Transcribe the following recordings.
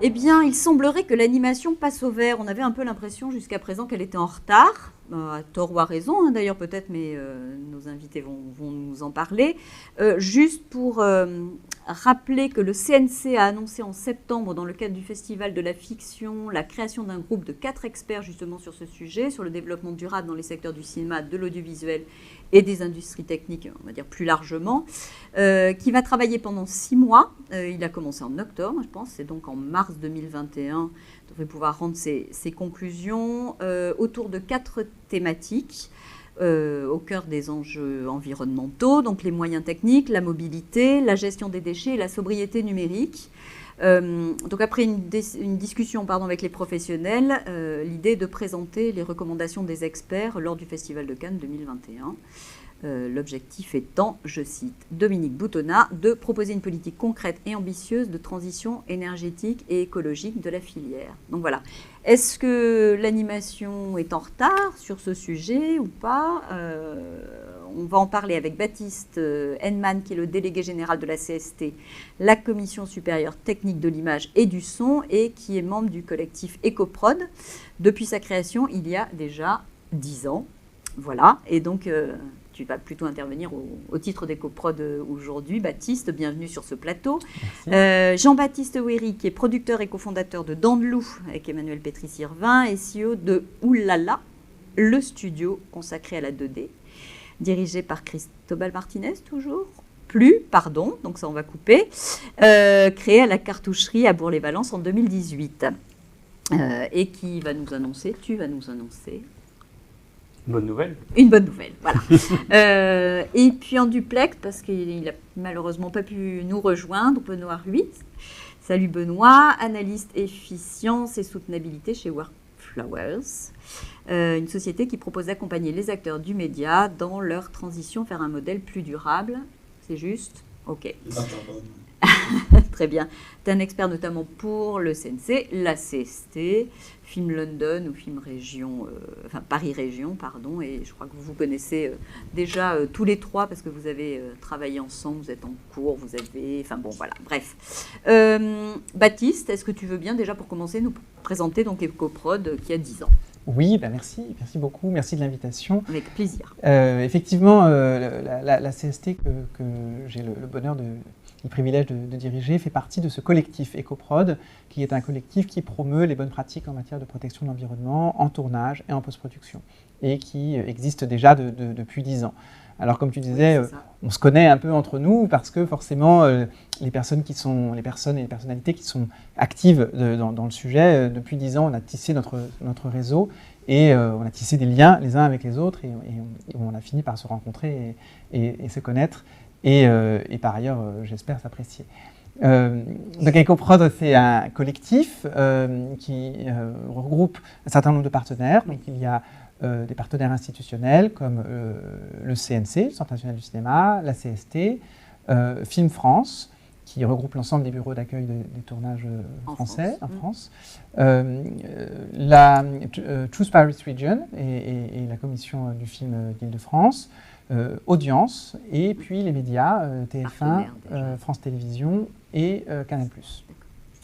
Eh bien, il semblerait que l'animation passe au vert. On avait un peu l'impression jusqu'à présent qu'elle était en retard, à tort ou à raison, hein, d'ailleurs peut-être, mais nos invités vont nous en parler. Juste pour rappeler que le CNC a annoncé en septembre, dans le cadre du Festival de la fiction, la création d'un groupe de 4 experts justement sur ce sujet, sur le développement durable dans les secteurs du cinéma, de l'audiovisuel et des industries techniques, on va dire plus largement, qui va travailler pendant 6 mois. Il a commencé en octobre, je pense, c'est donc en mars 2021, il devrait pouvoir rendre ses conclusions autour de 4 thématiques. Au cœur des enjeux environnementaux, donc les moyens techniques, la mobilité, la gestion des déchets et la sobriété numérique. Donc après une discussion avec les professionnels, l'idée est de présenter les recommandations des experts lors du Festival de Cannes 2021. L'objectif étant, je cite Dominique Boutonnat, de proposer une politique concrète et ambitieuse de transition énergétique et écologique de la filière. Donc voilà. Est-ce que l'animation est en retard sur ce sujet ou pas? On va en parler avec Baptiste Henneman, qui est le délégué général de la CST, la Commission supérieure technique de l'image et du son, et qui est membre du collectif EcoProd depuis sa création il y a déjà 10 ans. Voilà. Et donc... tu vas plutôt intervenir au titre d'EcoProd aujourd'hui. Baptiste, bienvenue sur ce plateau. Jean-Baptiste Ouéry, qui est producteur et cofondateur de Dents de Loup avec Emmanuel Pétry-Sirvin et CEO de Oulala, le studio consacré à la 2D, dirigé par Cristobal Martinez, toujours. Pardon, donc ça on va couper, créé à la cartoucherie à Bourg-les-Valences en 2018. Et qui va nous annoncer, Bonne nouvelle. Une bonne nouvelle, voilà. Et puis en duplex, parce qu'il n'a malheureusement pas pu nous rejoindre, Benoît Ruiz. Salut Benoît, analyste efficience et soutenabilité chez Workflowers, une société qui propose d'accompagner les acteurs du média dans leur transition vers un modèle plus durable. C'est juste? Ok. Très bien. Tu es un expert notamment pour le CNC, la CST, Film London ou Film Région, Paris Région, pardon, et je crois que vous vous connaissez déjà tous les trois parce que vous avez travaillé ensemble, vous êtes en cours, vous avez... Enfin bon, voilà, bref. Baptiste, est-ce que tu veux bien déjà pour commencer nous présenter donc EcoProd qui a 10 ans? Oui, merci beaucoup, merci de l'invitation. Avec plaisir. Effectivement, la CST que j'ai le bonheur le privilège de diriger fait partie de ce collectif EcoProd, qui est un collectif qui promeut les bonnes pratiques en matière de protection de l'environnement en tournage et en post-production, et qui existe déjà depuis 10 ans. Alors comme tu disais, on se connaît un peu entre nous parce que forcément les personnes et les personnalités qui sont actives dans le sujet, depuis 10 ans on a tissé notre réseau et on a tissé des liens les uns avec les autres et on a fini par se rencontrer et se connaître. Et par ailleurs, j'espère s'apprécier. Donc EcoProd, c'est un collectif qui regroupe un certain nombre de partenaires. Donc il y a des partenaires institutionnels comme le CNC, le Centre national du cinéma, la CST, Film France, qui regroupe l'ensemble des bureaux d'accueil des tournages français en France, la Choose Paris Region et la commission du film d'Île-de-France, Audience, et puis les médias, TF1, France Télévisions et Canal+.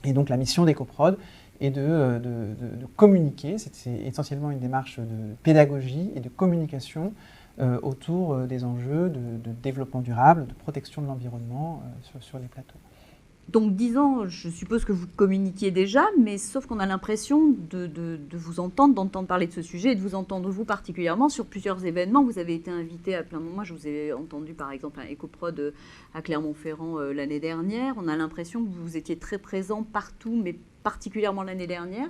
Et donc la mission d'EcoProd est de communiquer, c'est essentiellement une démarche de pédagogie et de communication autour des enjeux de développement durable, de protection de l'environnement sur les plateaux. Donc 10 ans, je suppose que vous communiquiez déjà, mais sauf qu'on a l'impression de vous entendre, d'entendre parler de ce sujet et de vous entendre vous particulièrement sur plusieurs événements. Vous avez été invité à plein de moments. Je vous ai entendu par exemple à EcoProd à Clermont-Ferrand l'année dernière. On a l'impression que vous étiez très présent partout, mais particulièrement l'année dernière.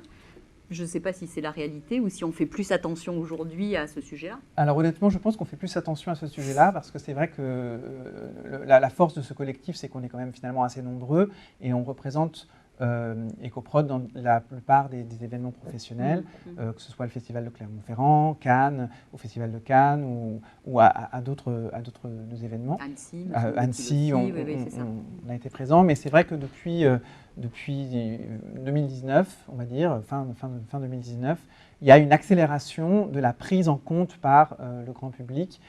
Je ne sais pas si c'est la réalité ou si on fait plus attention aujourd'hui à ce sujet-là. Alors honnêtement, je pense qu'on fait plus attention à ce sujet-là parce que c'est vrai que la force de ce collectif, c'est qu'on est quand même finalement assez nombreux et on représente EcoProd dans la plupart des événements professionnels, que ce soit le Festival de Clermont-Ferrand, Cannes, au Festival de Cannes ou à d'autres événements. Annecy, on a été présent, mais c'est vrai que depuis 2019, on va dire, fin 2019, il y a une accélération de la prise en compte par le grand public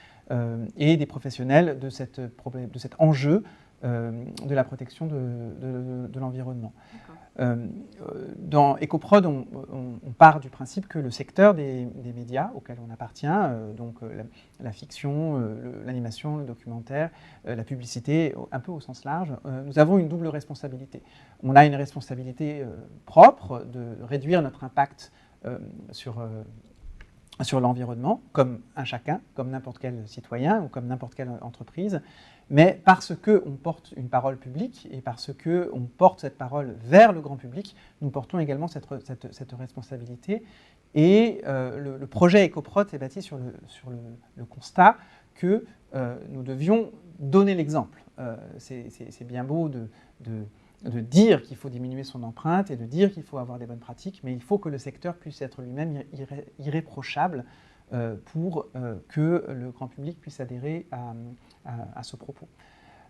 et des professionnels de cet enjeu de la protection de l'environnement. Dans EcoProd, on part du principe que le secteur des médias auxquels on appartient, donc la fiction, l'animation, le documentaire, la publicité, un peu au sens large, nous avons une double responsabilité. On a une responsabilité propre de réduire notre impact sur l'environnement, comme un chacun, comme n'importe quel citoyen ou comme n'importe quelle entreprise, mais parce qu'on porte une parole publique et parce qu'on porte cette parole vers le grand public, nous portons également cette responsabilité. Et le projet EcoProd est bâti sur le constat que nous devions donner l'exemple. C'est bien beau de dire qu'il faut diminuer son empreinte et de dire qu'il faut avoir des bonnes pratiques, mais il faut que le secteur puisse être lui-même irréprochable pour que le grand public puisse adhérer à ce propos.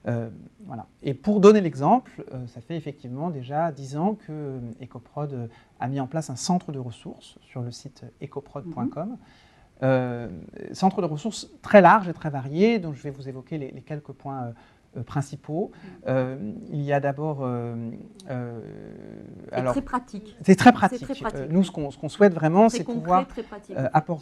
Voilà. Et pour donner l'exemple, ça fait effectivement déjà 10 ans que EcoProd a mis en place un centre de ressources sur le site ecoprod.com. Centre de ressources très large et très varié, dont je vais vous évoquer les quelques points principaux. Il y a d'abord... alors, très pratique. C'est très pratique. Nous, ce qu'on souhaite vraiment, c'est pouvoir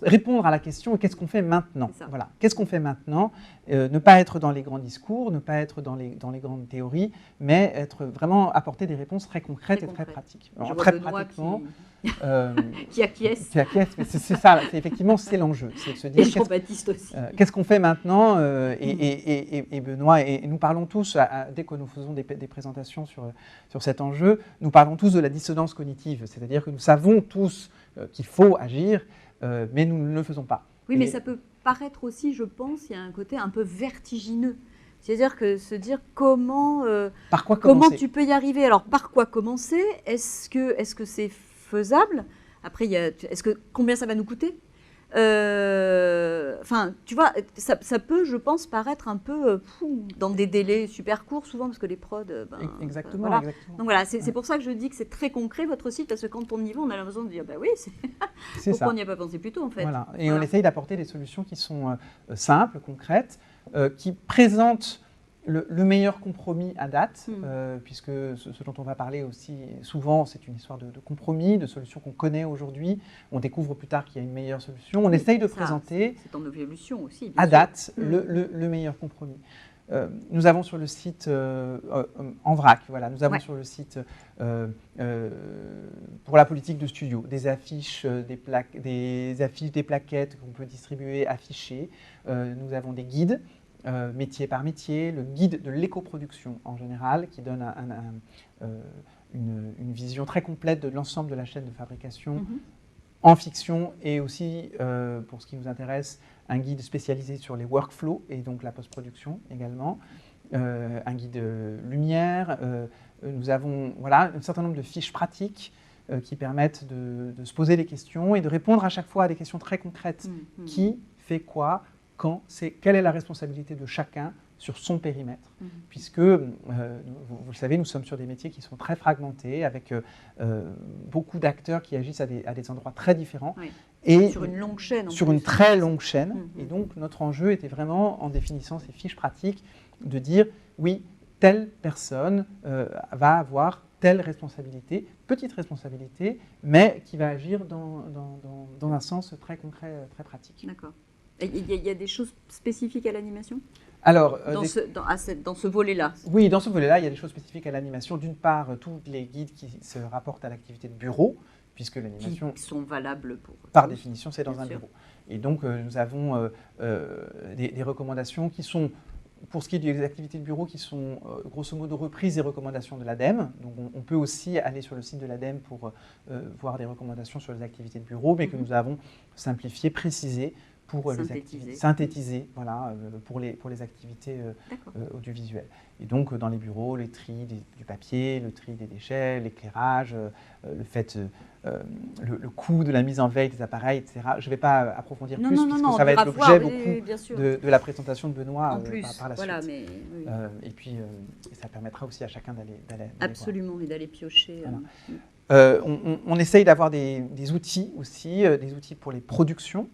répondre à la question qu'est-ce qu'on fait maintenant. Voilà. Qu'est-ce qu'on fait maintenant? Ne pas être dans les grands discours, ne pas être dans les grandes théories, mais être vraiment apporter des réponses très concrètes et très pratiques. Alors, très pratiquement... qui acquiesce. Qui acquiesce, mais c'est ça, effectivement, c'est l'enjeu. C'est de se dire, et Jean-Baptiste aussi. Qu'est-ce qu'on fait maintenant et Benoît, et nous parlons tous, dès que nous faisons des présentations sur cet enjeu, nous parlons tous de la dissonance cognitive, c'est-à-dire que nous savons tous qu'il faut agir, mais nous ne le faisons pas. Oui, mais ça peut paraître aussi, je pense, il y a un côté un peu vertigineux. C'est-à-dire que se dire comment tu peux y arriver. Alors, par quoi commencer? Est-ce que c'est faisable? Après, combien ça va nous coûter? Enfin, tu vois, ça peut, je pense, paraître un peu dans des délais super courts, souvent, parce que les prods... exactement, voilà. Exactement. Donc voilà, c'est pour ça que je dis que c'est très concret, votre site, parce que quand on y va, on a l'impression de dire, bah oui, pourquoi on n'y a pas pensé plus tôt, en fait. Voilà. Et on essaye d'apporter des solutions qui sont simples, concrètes, qui présentent le meilleur compromis à date, puisque ce dont on va parler aussi souvent, c'est une histoire de compromis, de solutions qu'on connaît aujourd'hui. On découvre plus tard qu'il y a une meilleure solution. On essaye de présenter, c'est en évolution aussi, à date, le meilleur compromis. Nous avons sur le site, en vrac, voilà, nous avons sur le site, pour la politique de studio, des affiches, des plaquettes qu'on peut distribuer, afficher. Nous avons des guides. Métier par métier, le guide de l'éco-production en général, qui donne une vision très complète de l'ensemble de la chaîne de fabrication en fiction, et aussi, pour ce qui nous intéresse, un guide spécialisé sur les workflows et donc la post-production également, un guide lumière. Nous avons un certain nombre de fiches pratiques qui permettent de se poser des questions et de répondre à chaque fois à des questions très concrètes. Qui fait quoi? Quand, quelle est la responsabilité de chacun sur son périmètre, puisque, vous le savez, nous sommes sur des métiers qui sont très fragmentés, avec beaucoup d'acteurs qui agissent à des endroits très différents. Oui. Et sur une longue chaîne. Sur une très longue chaîne. Et donc, notre enjeu était vraiment, en définissant ces fiches pratiques, de dire, oui, telle personne va avoir telle responsabilité, petite responsabilité, mais qui va agir dans un sens très concret, très pratique. D'accord. Il y a des choses spécifiques à l'animation? Alors, dans ce volet-là? Oui, dans ce volet-là, il y a des choses spécifiques à l'animation. D'une part, tous les guides qui se rapportent à l'activité de bureau, puisque l'animation... Qui sont valables pour... Par définition, c'est dans un bureau. Et donc, nous avons des recommandations qui sont, pour ce qui est des activités de bureau, qui sont grosso modo reprises des recommandations de l'ADEME. Donc, on peut aussi aller sur le site de l'ADEME pour voir des recommandations sur les activités de bureau, mais que nous avons simplifiées, précisées, pour les activités synthétisées, voilà, pour les activités audiovisuelles. Et donc, dans les bureaux, le tri du papier, le tri des déchets, l'éclairage, le coût de la mise en veille des appareils, etc. Je ne vais pas approfondir plus, puisque ça va être l'objet beaucoup de la présentation de Benoît par la voilà, suite. Mais, oui. Et puis, ça permettra aussi à chacun d'aller absolument, voir. Mais d'aller piocher. Voilà. On essaye d'avoir des outils aussi, des outils pour les productions,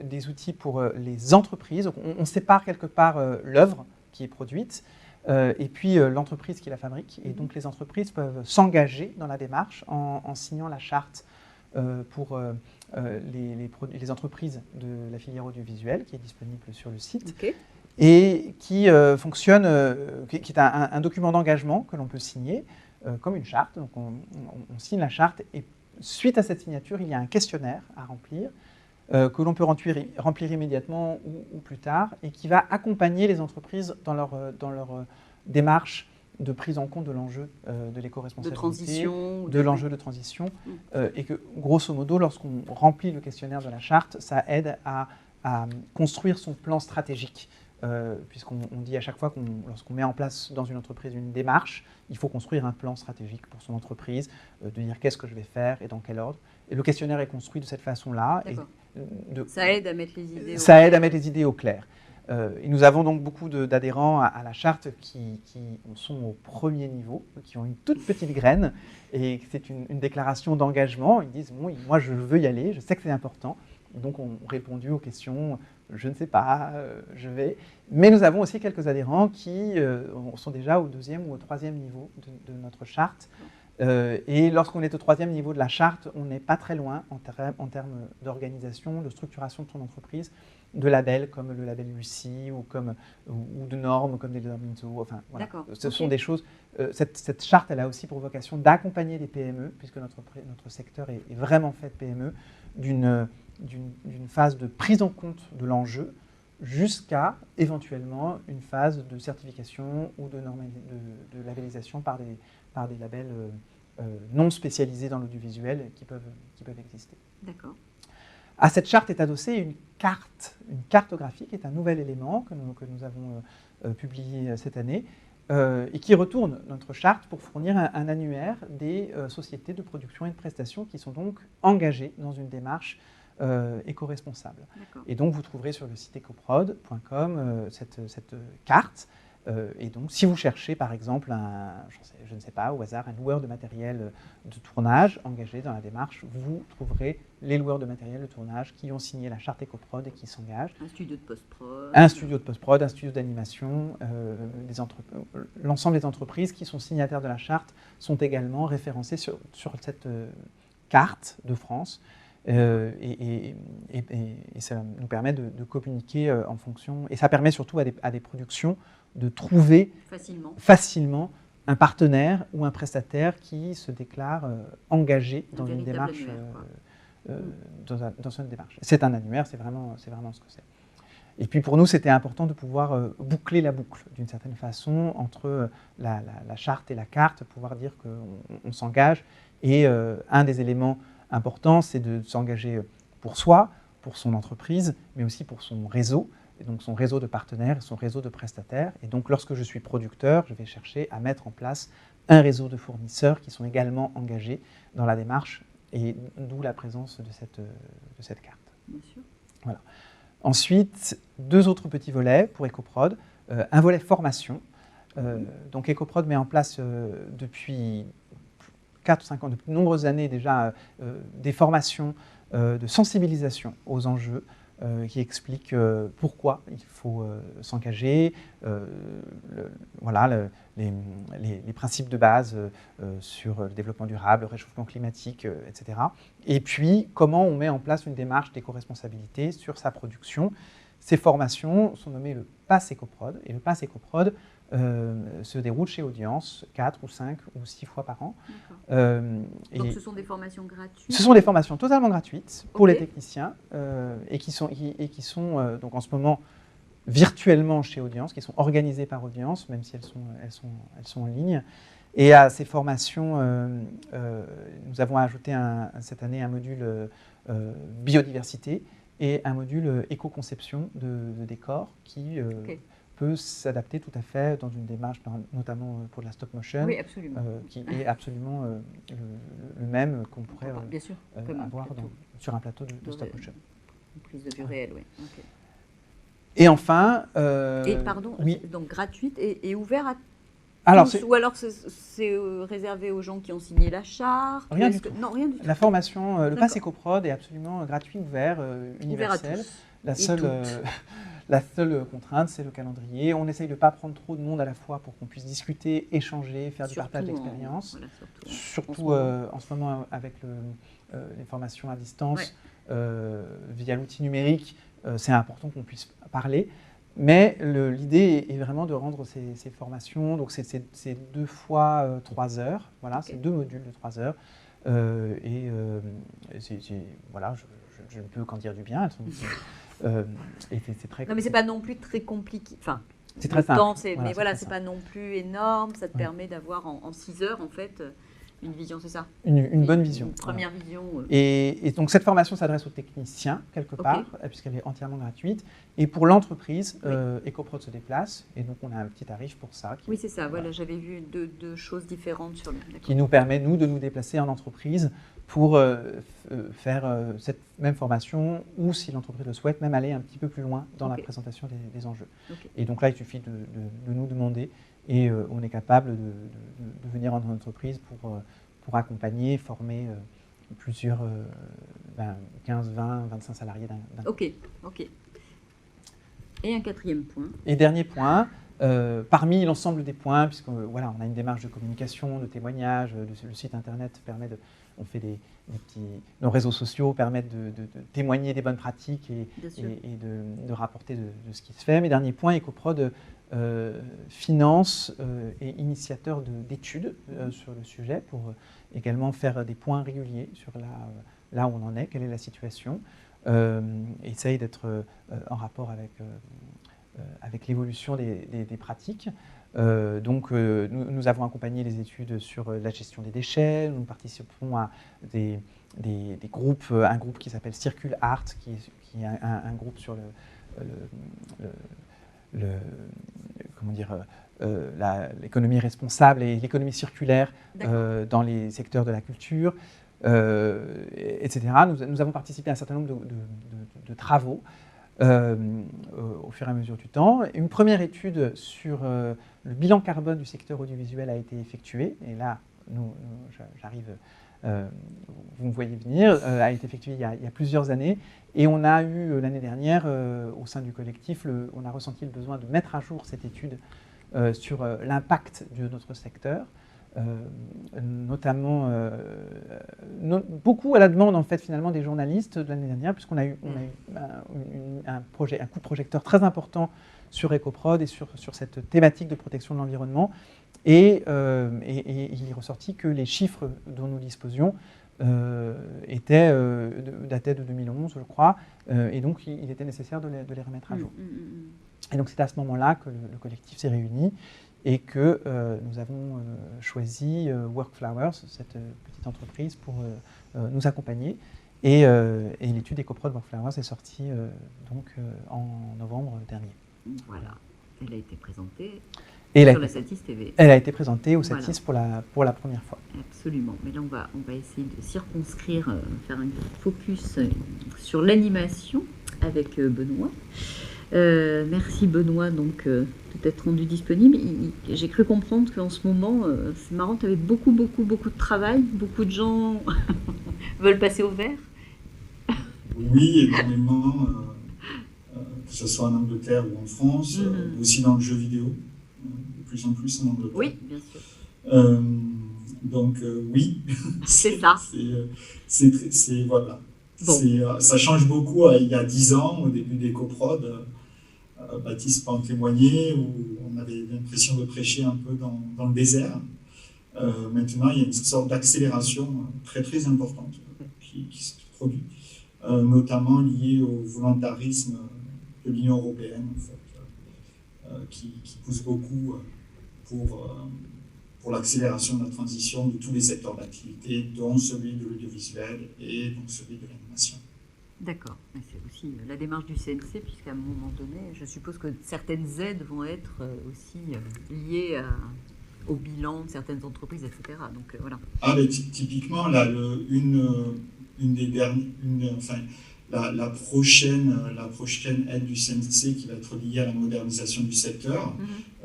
des outils pour les entreprises. Donc on sépare quelque part l'œuvre qui est produite et puis l'entreprise qui la fabrique. Et donc les entreprises peuvent s'engager dans la démarche en signant la charte pour les entreprises de la filière audiovisuelle, qui est disponible sur le site, et qui fonctionne, qui est un document d'engagement que l'on peut signer comme une charte. Donc on signe la charte, et suite à cette signature, il y a un questionnaire à remplir, que l'on peut remplir immédiatement ou plus tard, et qui va accompagner les entreprises dans leur démarche de prise en compte de l'enjeu de l'éco-responsabilité, de l'enjeu de transition, et que, grosso modo, lorsqu'on remplit le questionnaire de la charte, ça aide à construire son plan stratégique, puisqu'on dit à chaque fois lorsqu'on met en place dans une entreprise une démarche, il faut construire un plan stratégique pour son entreprise, de dire qu'est-ce que je vais faire et dans quel ordre. Et le questionnaire est construit de cette façon-là. Ça aide à mettre les idées au clair. Ça aide à mettre les idées au clair. Et nous avons donc beaucoup d'adhérents à la charte qui sont au premier niveau, qui ont une toute petite graine, et c'est une déclaration d'engagement. Ils disent bon, moi je veux y aller, je sais que c'est important. Donc on a répondu aux questions, je ne sais pas, je vais. Mais nous avons aussi quelques adhérents qui sont déjà au 2e ou au 3e niveau de notre charte. Et lorsqu'on est au 3e niveau de la charte, on n'est pas très loin en termes d'organisation, de structuration de son entreprise, de labels comme le label Lucie ou de normes comme des normes ISO. Enfin, voilà. Ce sont des choses. Cette charte, elle a aussi pour vocation d'accompagner les PME, puisque notre secteur est vraiment fait de PME, d'une phase de prise en compte de l'enjeu jusqu'à éventuellement une phase de certification ou de labellisation par des labels non spécialisés dans l'audiovisuel qui peuvent exister. D'accord. À cette charte est adossée une cartographie qui est un nouvel élément que nous avons publié cette année et qui retourne notre charte pour fournir un annuaire des sociétés de production et de prestations qui sont donc engagées dans une démarche éco-responsable. Et donc vous trouverez sur le site ecoprod.com cette carte. Et donc, si vous cherchez, par exemple, je ne sais pas, au hasard, un loueur de matériel de tournage engagé dans la démarche, vous trouverez les loueurs de matériel de tournage qui ont signé la charte EcoProd et qui s'engagent. Un studio de post-prod. Un studio de post-prod, un studio d'animation. L'ensemble des entreprises qui sont signataires de la charte sont également référencées sur cette carte de France. Et ça nous permet de communiquer en fonction. Et ça permet surtout à des productions de trouver facilement un partenaire ou un prestataire qui se déclare engagé dans une démarche. Dans une démarche. C'est un annuaire, c'est vraiment ce que c'est. Et puis pour nous, c'était important de pouvoir boucler la boucle d'une certaine façon entre la charte et la carte, pouvoir dire qu'on s'engage. Et un des éléments importants, c'est de s'engager pour soi, pour son entreprise, mais aussi pour son réseau. Et donc son réseau de partenaires, son réseau de prestataires. Et donc lorsque je suis producteur, je vais chercher à mettre en place un réseau de fournisseurs qui sont également engagés dans la démarche, et d'où la présence de cette carte. Bien sûr. Voilà. Ensuite, 2 autres petits volets pour EcoProd. Un volet formation. Donc EcoProd met en place depuis 4 ou 5 ans, depuis de nombreuses années déjà, des formations de sensibilisation aux enjeux, qui explique pourquoi il faut s'engager, les principes de base sur le développement durable, le réchauffement climatique, etc. Et puis, comment on met en place une démarche d'éco-responsabilité sur sa production. Ces formations sont nommées le Pass EcoProd, et le Pass EcoProd se déroule chez Audience 4 ou 5 ou 6 fois par an. Donc ce sont des formations gratuites? Ce sont des formations totalement gratuites pour les techniciens et qui sont donc en ce moment virtuellement chez Audience, qui sont organisées par Audience, même si elles sont en ligne. Et à ces formations, nous avons ajouté cette année un module biodiversité et un module éco-conception de décors qui peut s'adapter tout à fait dans une démarche, notamment pour de la stop motion, qui est absolument le même qu'on pourrait avoir sur un plateau de stop motion. Une prise de vue réelle, oui. Okay. Et enfin... donc gratuite et ouverte à tous, ou alors c'est réservé aux gens qui ont signé la charte? Rien du tout. Non, rien du tout. La formation, le Pass EcoProd est absolument gratuit, ouvert, universel. La La seule contrainte, c'est le calendrier. On essaye de ne pas prendre trop de monde à la fois pour qu'on puisse discuter, échanger, faire du partage d'expérience. Surtout en ce moment avec les formations à distance, via l'outil numérique, c'est important qu'on puisse parler. Mais l'idée est vraiment de rendre ces formations, donc c'est 2 fois 3 heures, voilà, c'est 2 modules de 3 heures. Voilà, je ne peux qu'en dire du bien. Et c'est très. Non, mais c'est pas non plus très compliqué. Enfin, c'est très simple. Mais voilà, c'est pas non plus énorme. Ça te permet d'avoir en 6 heures, en fait, une vision, c'est ça? Une bonne vision. Une première vision. Et donc, cette formation s'adresse aux techniciens, quelque part, puisqu'elle est entièrement gratuite. Et pour l'entreprise, EcoProd se déplace. Et donc, on a un petit tarif pour ça. Oui, c'est ça. Voilà, j'avais vu deux choses différentes sur le. Qui nous permet, nous, de nous déplacer en entreprise pour faire cette même formation, ou si l'entreprise le souhaite, même aller un petit peu plus loin dans la présentation des enjeux. Et donc là, il suffit de nous demander, et on est capable de venir en entreprise pour accompagner, former plusieurs 15, 20, 25 salariés d'un Ok. Et un 4e point. Et dernier point, parmi l'ensemble des points, puisque voilà, on a une démarche de communication, de témoignage, le site internet permet on fait nos réseaux sociaux permettent de témoigner des bonnes pratiques et de rapporter de ce qui se fait. Mes derniers points, EcoProd finance et initiateur d'études sur le sujet pour également faire des points réguliers sur là où on en est, quelle est la situation. Essaye d'être en rapport avec l'évolution des pratiques. Donc, nous avons accompagné les études sur la gestion des déchets. Nous participons à des groupes, un groupe qui s'appelle Circule Art, qui est un groupe sur l'économie responsable et l'économie circulaire dans les secteurs de la culture, etc. Nous avons participé à un certain nombre de travaux au fur et à mesure du temps. Une première étude sur le bilan carbone du secteur audiovisuel a été effectuée, et là, j'arrive, vous me voyez venir, a été effectuée il y a plusieurs années, et on a eu l'année dernière, au sein du collectif, on a ressenti le besoin de mettre à jour cette étude sur l'impact de notre secteur, notamment beaucoup à la demande en fait finalement des journalistes de l'année dernière, puisqu'on a eu un coup de projecteur très important sur EcoProd et sur cette thématique de protection de l'environnement, et il est ressorti que les chiffres dont nous disposions dataient de 2011, je crois, et donc il était nécessaire de les remettre à jour. Et donc c'est à ce moment-là que le collectif s'est réuni et que nous avons choisi Workflowers, cette petite entreprise, pour nous accompagner. Et l'étude EcoProd Workflowers est sortie donc en novembre dernier. Voilà, elle a été présentée sur la Satis TV. Elle a été présentée au Satis pour la première fois. Absolument, mais là on va essayer de circonscrire, faire un focus sur l'animation avec Benoît. Merci Benoît donc, de t'être rendu disponible. J'ai cru comprendre qu'en ce moment, c'est marrant, tu avais beaucoup de travail, beaucoup de gens veulent passer au vert. Oui, énormément, que ce soit en Angleterre ou en France, aussi dans le jeu vidéo, de plus en plus en Angleterre. Oui, bien sûr. Donc oui, c'est ça. Voilà. Bon. Ça change beaucoup. Il y a 10 ans, au début d'EcoProd, Baptiste peut en témoigner, où on avait l'impression de prêcher un peu dans le désert. Maintenant, il y a une sorte d'accélération très très importante qui se produit, notamment liée au volontarisme de l'Union européenne, en fait, qui pousse beaucoup pour l'accélération de la transition de tous les secteurs d'activité, dont celui de l'audiovisuel et donc celui de l'animation. D'accord. C'est aussi la démarche du CNC, puisqu'à un moment donné, je suppose que certaines aides vont être aussi liées au bilan de certaines entreprises, etc. Donc voilà. Ah, mais typiquement, là, la prochaine aide du CNC qui va être liée à la modernisation du secteur,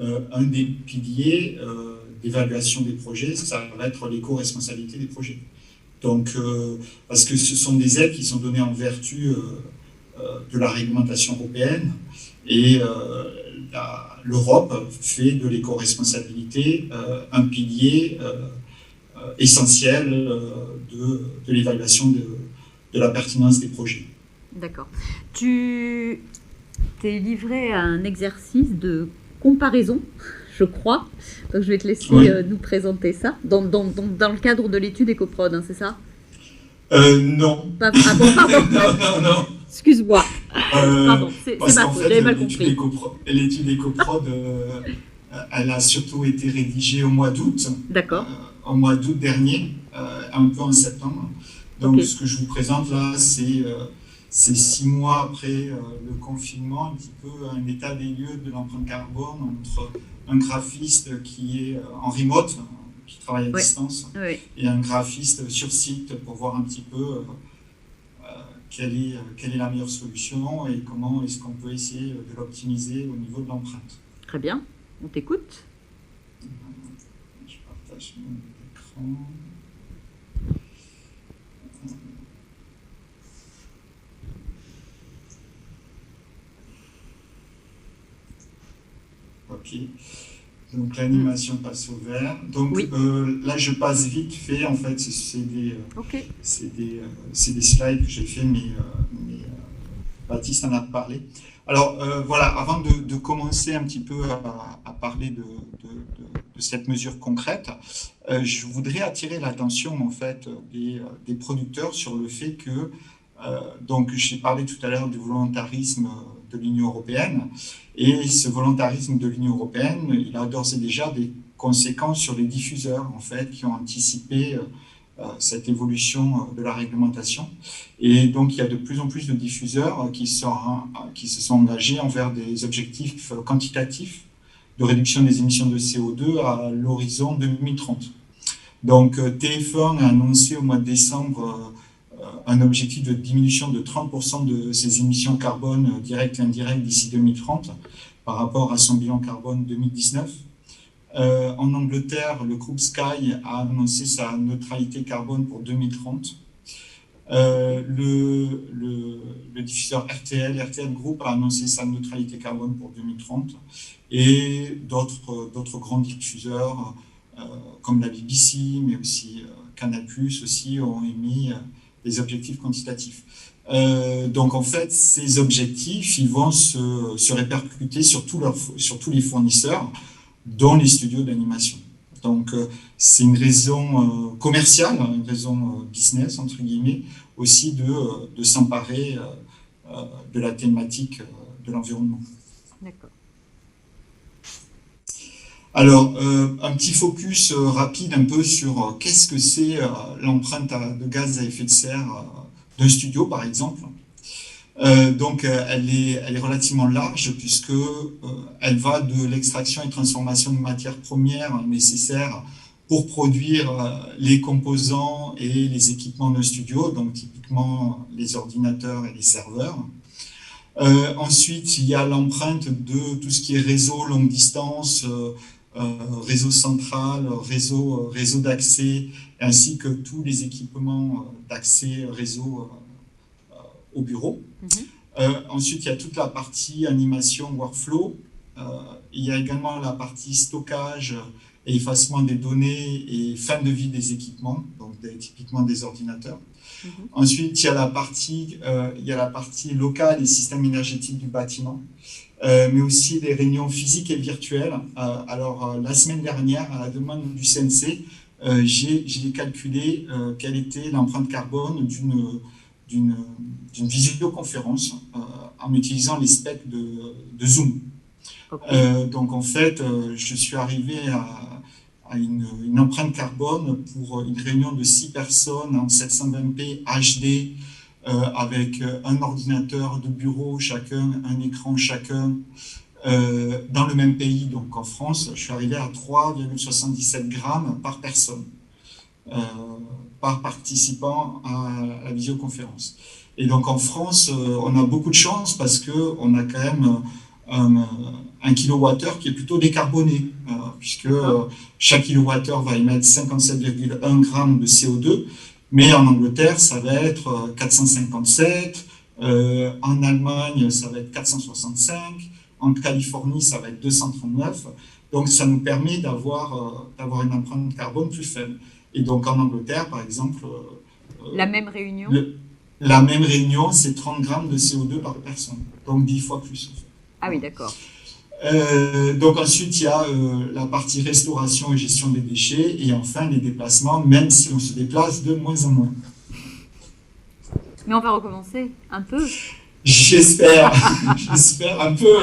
un des piliers d'évaluation des projets, ça va être l'éco-responsabilité des projets. Donc, parce que ce sont des aides qui sont données en vertu de la réglementation européenne, Et l'Europe fait de l'éco-responsabilité un pilier essentiel de l'évaluation de la pertinence des projets. D'accord. Tu t'es livré à un exercice de comparaison, je crois. Donc je vais te laisser nous présenter ça dans le cadre de l'étude EcoProd, hein, c'est ça? Non. Ah bon, pardon. Non. Excuse-moi. Pardon, c'est parce ma qu'en faute, fait, j'avais mal compris. l'étude EcoProd, elle a surtout été rédigée au mois d'août. D'accord. Au mois d'août dernier, un peu en septembre. Donc, Okay. Ce que je vous présente là, c'est 6 mois après le confinement, un petit peu un état des lieux de l'empreinte carbone entre un graphiste qui est en remote, qui travaille à distance, et un graphiste sur site pour voir un petit peu quelle est la meilleure solution et comment est-ce qu'on peut essayer de l'optimiser au niveau de l'empreinte. Très bien, on t'écoute. Je partage mon écran. Ok. Donc l'animation passe au vert. Donc là je passe vite fait en fait. C'est des slides que j'ai fait, mais Baptiste en a parlé. Alors voilà, avant de commencer un petit peu à parler de cette mesure concrète, je voudrais attirer l'attention en fait des producteurs sur le fait que donc j'ai parlé tout à l'heure du volontarisme de l'Union européenne, et ce volontarisme de l'Union européenne, il a d'ores et déjà des conséquences sur les diffuseurs en fait qui ont anticipé cette évolution de la réglementation. Et donc il y a de plus en plus de diffuseurs qui se sont engagés envers des objectifs quantitatifs de réduction des émissions de CO2 à l'horizon 2030. Donc TF1 a annoncé au mois de décembre un objectif de diminution de 30% de ses émissions carbone directes et indirectes d'ici 2030 par rapport à son bilan carbone 2019. En Angleterre, le groupe Sky a annoncé sa neutralité carbone pour 2030. Le diffuseur RTL Group a annoncé sa neutralité carbone pour 2030, et d'autres grands diffuseurs comme la BBC, mais aussi Canal+, aussi ont émis des objectifs quantitatifs. Donc en fait, ces objectifs, ils vont se répercuter sur tous les fournisseurs, dont les studios d'animation. Donc c'est une raison commerciale, une raison business, entre guillemets, aussi de s'emparer de la thématique de l'environnement. D'accord. Alors, un petit focus rapide un peu sur qu'est-ce que c'est l'empreinte de gaz à effet de serre d'un studio, par exemple. Donc, elle est relativement large puisque elle va de l'extraction et transformation de matières premières nécessaires pour produire les composants et les équipements d'un studio, donc typiquement les ordinateurs et les serveurs. Ensuite, il y a l'empreinte de tout ce qui est réseau longue distance, réseau central, réseau d'accès, ainsi que tous les équipements d'accès réseau au bureau. Ensuite, il y a toute la partie animation workflow. Il y a également la partie stockage et effacement des données et fin de vie des équipements, donc typiquement des ordinateurs. Ensuite, il y a la partie locale et système énergétique du bâtiment, mais aussi des réunions physiques et virtuelles. Alors, la semaine dernière, à la demande du CNC, j'ai calculé quelle était l'empreinte carbone d'une visioconférence en utilisant les specs de Zoom. Okay. Donc, en fait, je suis arrivé à une empreinte carbone pour une réunion de 6 personnes en 720p HD, avec un ordinateur de bureau chacun, un écran chacun, dans le même pays, donc en France. Je suis arrivé à 3,77 grammes par personne, par participant à la visioconférence. Et donc en France, on a beaucoup de chance parce qu'on a quand même un kilowattheure qui est plutôt décarboné, puisque chaque kilowattheure va émettre 57,1 grammes de CO2, mais en Angleterre, ça va être 457, en Allemagne, ça va être 465, En Californie, ça va être 239. Donc, ça nous permet d'avoir une empreinte carbone plus faible. Et donc, en Angleterre, par exemple, La même réunion la même réunion, c'est 30 grammes de CO2 par personne. Donc, 10 fois plus. En fait. Ah oui, d'accord. Donc ensuite, il y a la partie restauration et gestion des déchets, et enfin les déplacements, même si on se déplace de moins en moins. Mais on va recommencer un peu. J'espère, j'espère un peu,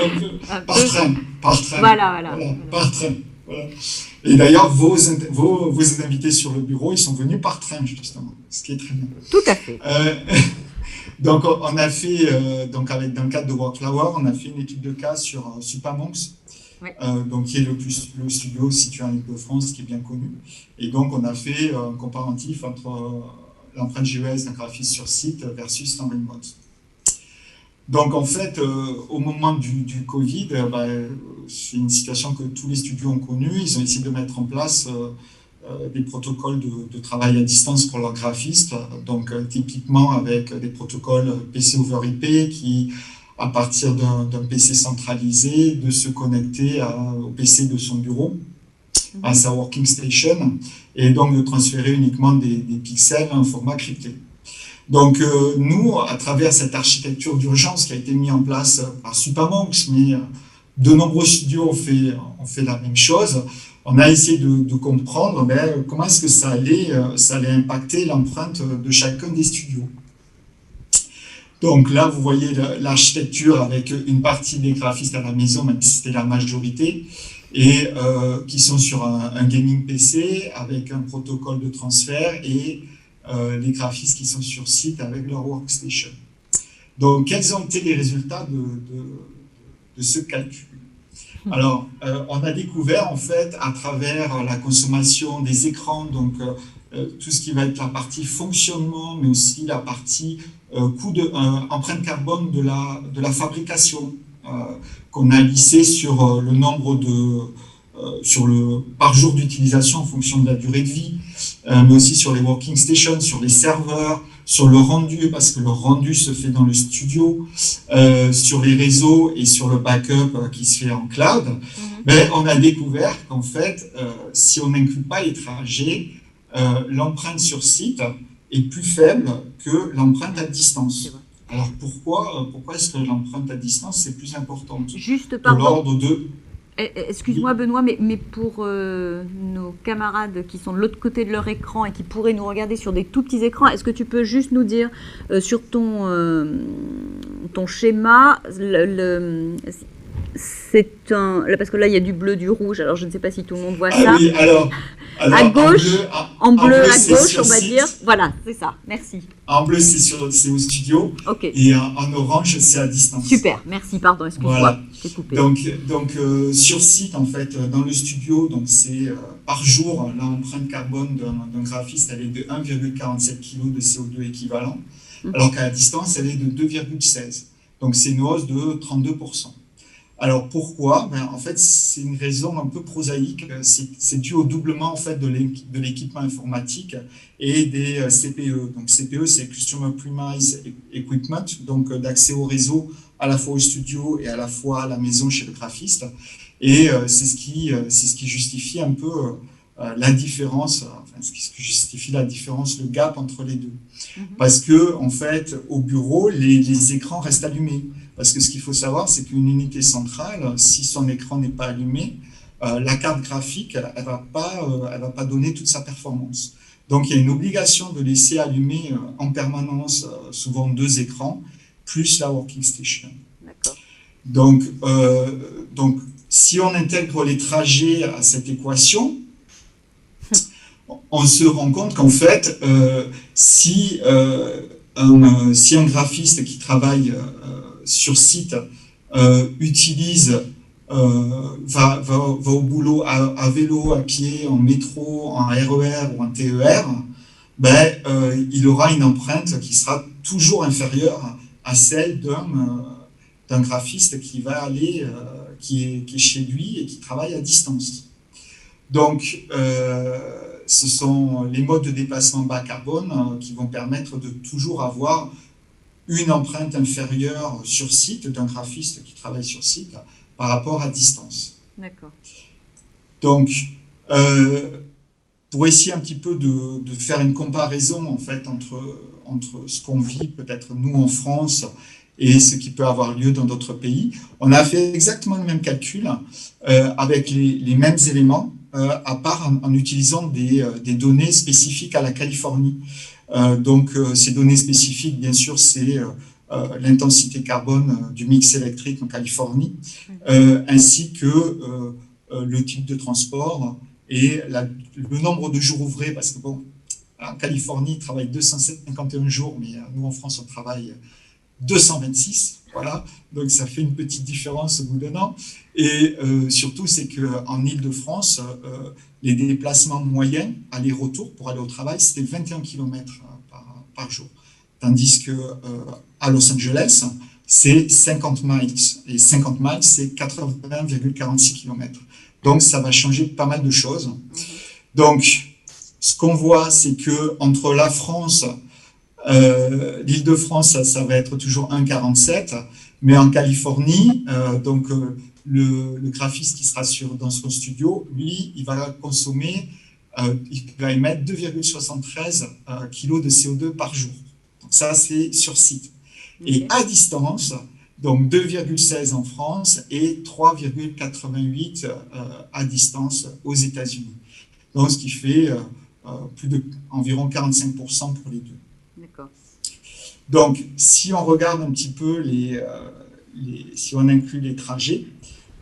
Un par peu. train, Voilà. par train. Voilà. Et d'ailleurs, vos invités sur le bureau, ils sont venus par train, justement, ce qui est très bien. Tout à fait. Donc, on a fait, dans le cadre de Workflower, on a fait une étude de cas sur Supamonks, Ouais. donc qui est le studio situé en Île-de-France, qui est bien connu. Et donc, on a fait un comparatif entre l'empreinte GES d'un graphiste sur site versus en remote. Donc, en fait, au moment du Covid, c'est une situation que tous les studios ont connue. Ils ont essayé de mettre en place des protocoles de travail à distance pour leurs graphistes, donc typiquement avec des protocoles PC over IP qui, à partir d'un PC centralisé, de se connecter au PC de son bureau, à sa working station, et donc de transférer uniquement des pixels en format crypté. Donc nous, à travers cette architecture d'urgence qui a été mise en place par Supamonks, mais de nombreux studios ont fait la même chose, on a essayé de comprendre comment est-ce que ça allait impacter l'empreinte de chacun des studios. Donc là, vous voyez l'architecture avec une partie des graphistes à la maison, même si c'était la majorité, et qui sont sur un gaming PC avec un protocole de transfert, et les graphistes qui sont sur site avec leur workstation. Donc, quels ont été les résultats de ce calcul? Alors, on a découvert, en fait, à travers la consommation des écrans, donc tout ce qui va être la partie fonctionnement, mais aussi la partie empreinte carbone de la fabrication, qu'on a lissé sur le nombre par jour d'utilisation en fonction de la durée de vie, mais aussi sur les working stations, sur les serveurs, sur le rendu, parce que le rendu se fait dans le studio, sur les réseaux et sur le backup qui se fait en cloud. Mais on a découvert qu'en fait, si on n'inclut pas les trajets, l'empreinte sur site est plus faible que l'empreinte à distance. Alors pourquoi est-ce que l'empreinte à distance c'est plus importante? Juste de pardon. l'ordre de... Excuse-moi Benoît, mais pour nos camarades qui sont de l'autre côté de leur écran et qui pourraient nous regarder sur des tout petits écrans, est-ce que tu peux juste nous dire sur ton schéma, parce que là il y a du bleu, du rouge, alors je ne sais pas si tout le monde voit ça. Oui, alors à gauche, en bleu à gauche, on va site. dire. Voilà, c'est ça, merci. En bleu, c'est au studio. Ok. Et en orange, c'est à distance. Super, merci, pardon, excuse-moi, Voilà. je t'ai coupé. Donc sur site, en fait, dans le studio, donc c'est par jour, l'empreinte carbone d'un graphiste, elle est de 1,47 kg de CO2 équivalent, alors qu'à la distance, elle est de 2,16. Donc c'est une hausse de 32%. Alors pourquoi? En fait, c'est une raison un peu prosaïque. C'est dû au doublement en fait de l'équipement informatique et des CPE. Donc CPE, c'est Customer Premise Equipment, donc d'accès au réseau à la fois au studio et à la fois à la maison chez le graphiste. Et c'est ce qui justifie un peu la différence, ce qui justifie la différence, le gap entre les deux. Parce que en fait, au bureau, les écrans restent allumés. Parce que ce qu'il faut savoir, c'est qu'une unité centrale, si son écran n'est pas allumé, la carte graphique, elle va pas donner toute sa performance. Donc, il y a une obligation de laisser allumer en permanence, souvent 2 écrans, plus la working station. Donc, si on intègre les trajets à cette équation, on se rend compte qu'en fait, si un graphiste qui travaille sur site va au boulot à vélo, à pied, en métro, en RER ou en TER, il aura une empreinte qui sera toujours inférieure à celle d'un graphiste qui va aller, qui est chez lui et qui travaille à distance. Donc, ce sont les modes de déplacement bas carbone qui vont permettre de toujours avoir une empreinte inférieure sur site d'un graphiste qui travaille sur site par rapport à distance. D'accord. Donc, pour essayer un petit peu de faire une comparaison en fait entre ce qu'on vit peut-être nous en France et ce qui peut avoir lieu dans d'autres pays, on a fait exactement le même calcul avec les mêmes éléments, à part en utilisant des données spécifiques à la Californie. Donc, ces données spécifiques, bien sûr, c'est l'intensité carbone du mix électrique en Californie, ainsi que le type de transport et le nombre de jours ouvrés, parce que bon, en Californie, ils travaillent 251 jours, mais nous en France, on travaille 226, voilà, donc ça fait une petite différence au bout d'un an. Et surtout, c'est qu'en Île-de-France, les déplacements moyens, aller-retour pour aller au travail, c'était 21 km par jour. Tandis que à Los Angeles, c'est 50 miles. Et 50 miles, c'est 80,46 km. Donc, ça va changer pas mal de choses. Donc, ce qu'on voit, c'est que entre la France, l'Île-de-France, ça va être toujours 1,47, mais en Californie, le graphiste qui sera dans son studio, lui, il va consommer, il va émettre 2,73 kg de CO2 par jour. Donc ça, c'est sur site. Et à distance, donc 2,16 en France et 3,88 à distance aux États-Unis. Donc, ce qui fait environ 45% pour les deux. D'accord. Donc, si on regarde un petit peu si on inclut les trajets,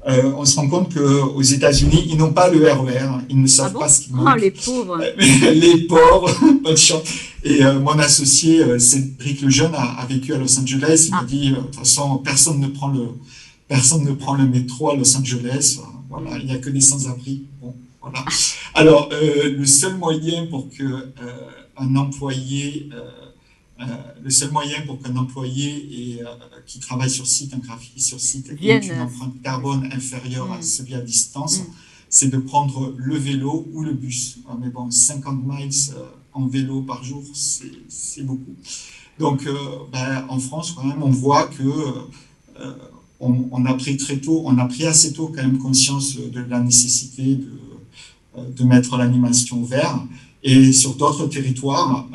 on se rend compte qu'aux États-Unis, ils n'ont pas le RER, ils ne savent pas ce qu'ils manquent. Ah, les pauvres. Les pauvres, pas de chance. Et mon associé, Cédric Lejeune, a vécu à Los Angeles. Il m'a dit, de toute façon, personne ne prend le métro à Los Angeles. Voilà, il n'y a que des sans-abri. Bon, voilà. Alors, le seul moyen pour qu'un employé qui travaille sur site, un graphiste sur site, ait une empreinte carbone inférieure à celui à distance, c'est de prendre le vélo ou le bus. Mais bon, 50 miles en vélo par jour, c'est beaucoup. Donc, en France, quand même, on voit que on a pris assez tôt quand même conscience de la nécessité de mettre l'animation au vert. Et sur d'autres territoires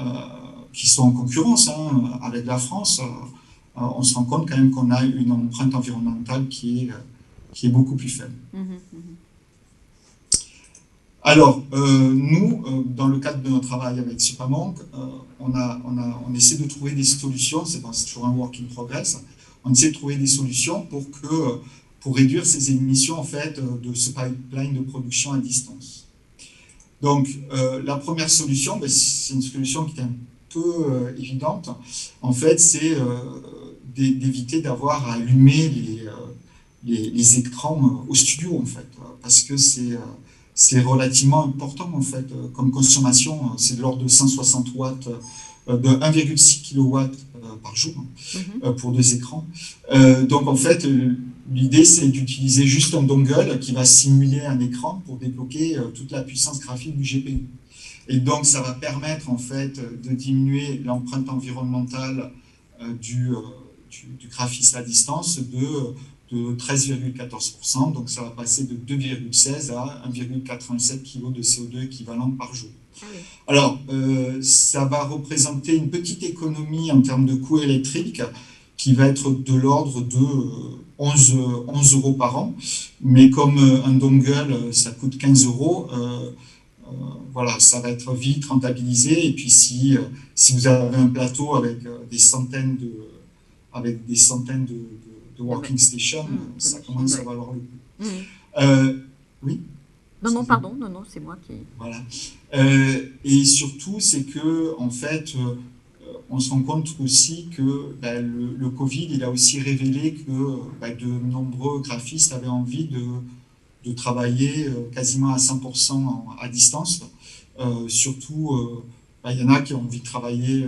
qui sont en concurrence avec la France, on se rend compte quand même qu'on a une empreinte environnementale qui est beaucoup plus faible. Alors, nous, dans le cadre de notre travail avec Supamonk, on essaie de trouver des solutions, c'est toujours un work in progress, on essaie de trouver des solutions pour réduire ces émissions en fait, de ce pipeline de production à distance. Donc, la première solution, c'est une solution qui est un peu évidente. En fait, c'est d'éviter d'avoir à allumer les écrans au studio, en fait, parce que c'est relativement important, en fait, comme consommation. C'est de l'ordre de 160 watts, de 1,6 kW par jour pour 2 écrans. Donc, en fait, l'idée, c'est d'utiliser juste un dongle qui va simuler un écran pour débloquer toute la puissance graphique du GPU. Et donc, ça va permettre, en fait, de diminuer l'empreinte environnementale du graphiste à distance de 13,14%. Donc, ça va passer de 2,16 à 1,87 kg de CO2 équivalent par jour. Alors, ça va représenter une petite économie en termes de coût électrique qui va être de l'ordre de 11 € par an. Mais comme un dongle, ça coûte 15 €, voilà, ça va être vite rentabilisé. Et puis, si vous avez un plateau avec des centaines de working stations, ça commence à valoir le coup. Oui. Non, pardon, c'est moi qui... Voilà. Et surtout, c'est que, en fait, on se rend compte aussi que le Covid, il a aussi révélé que de nombreux graphistes avaient envie de travailler quasiment à 100% à distance. Surtout, il y en a qui ont envie de travailler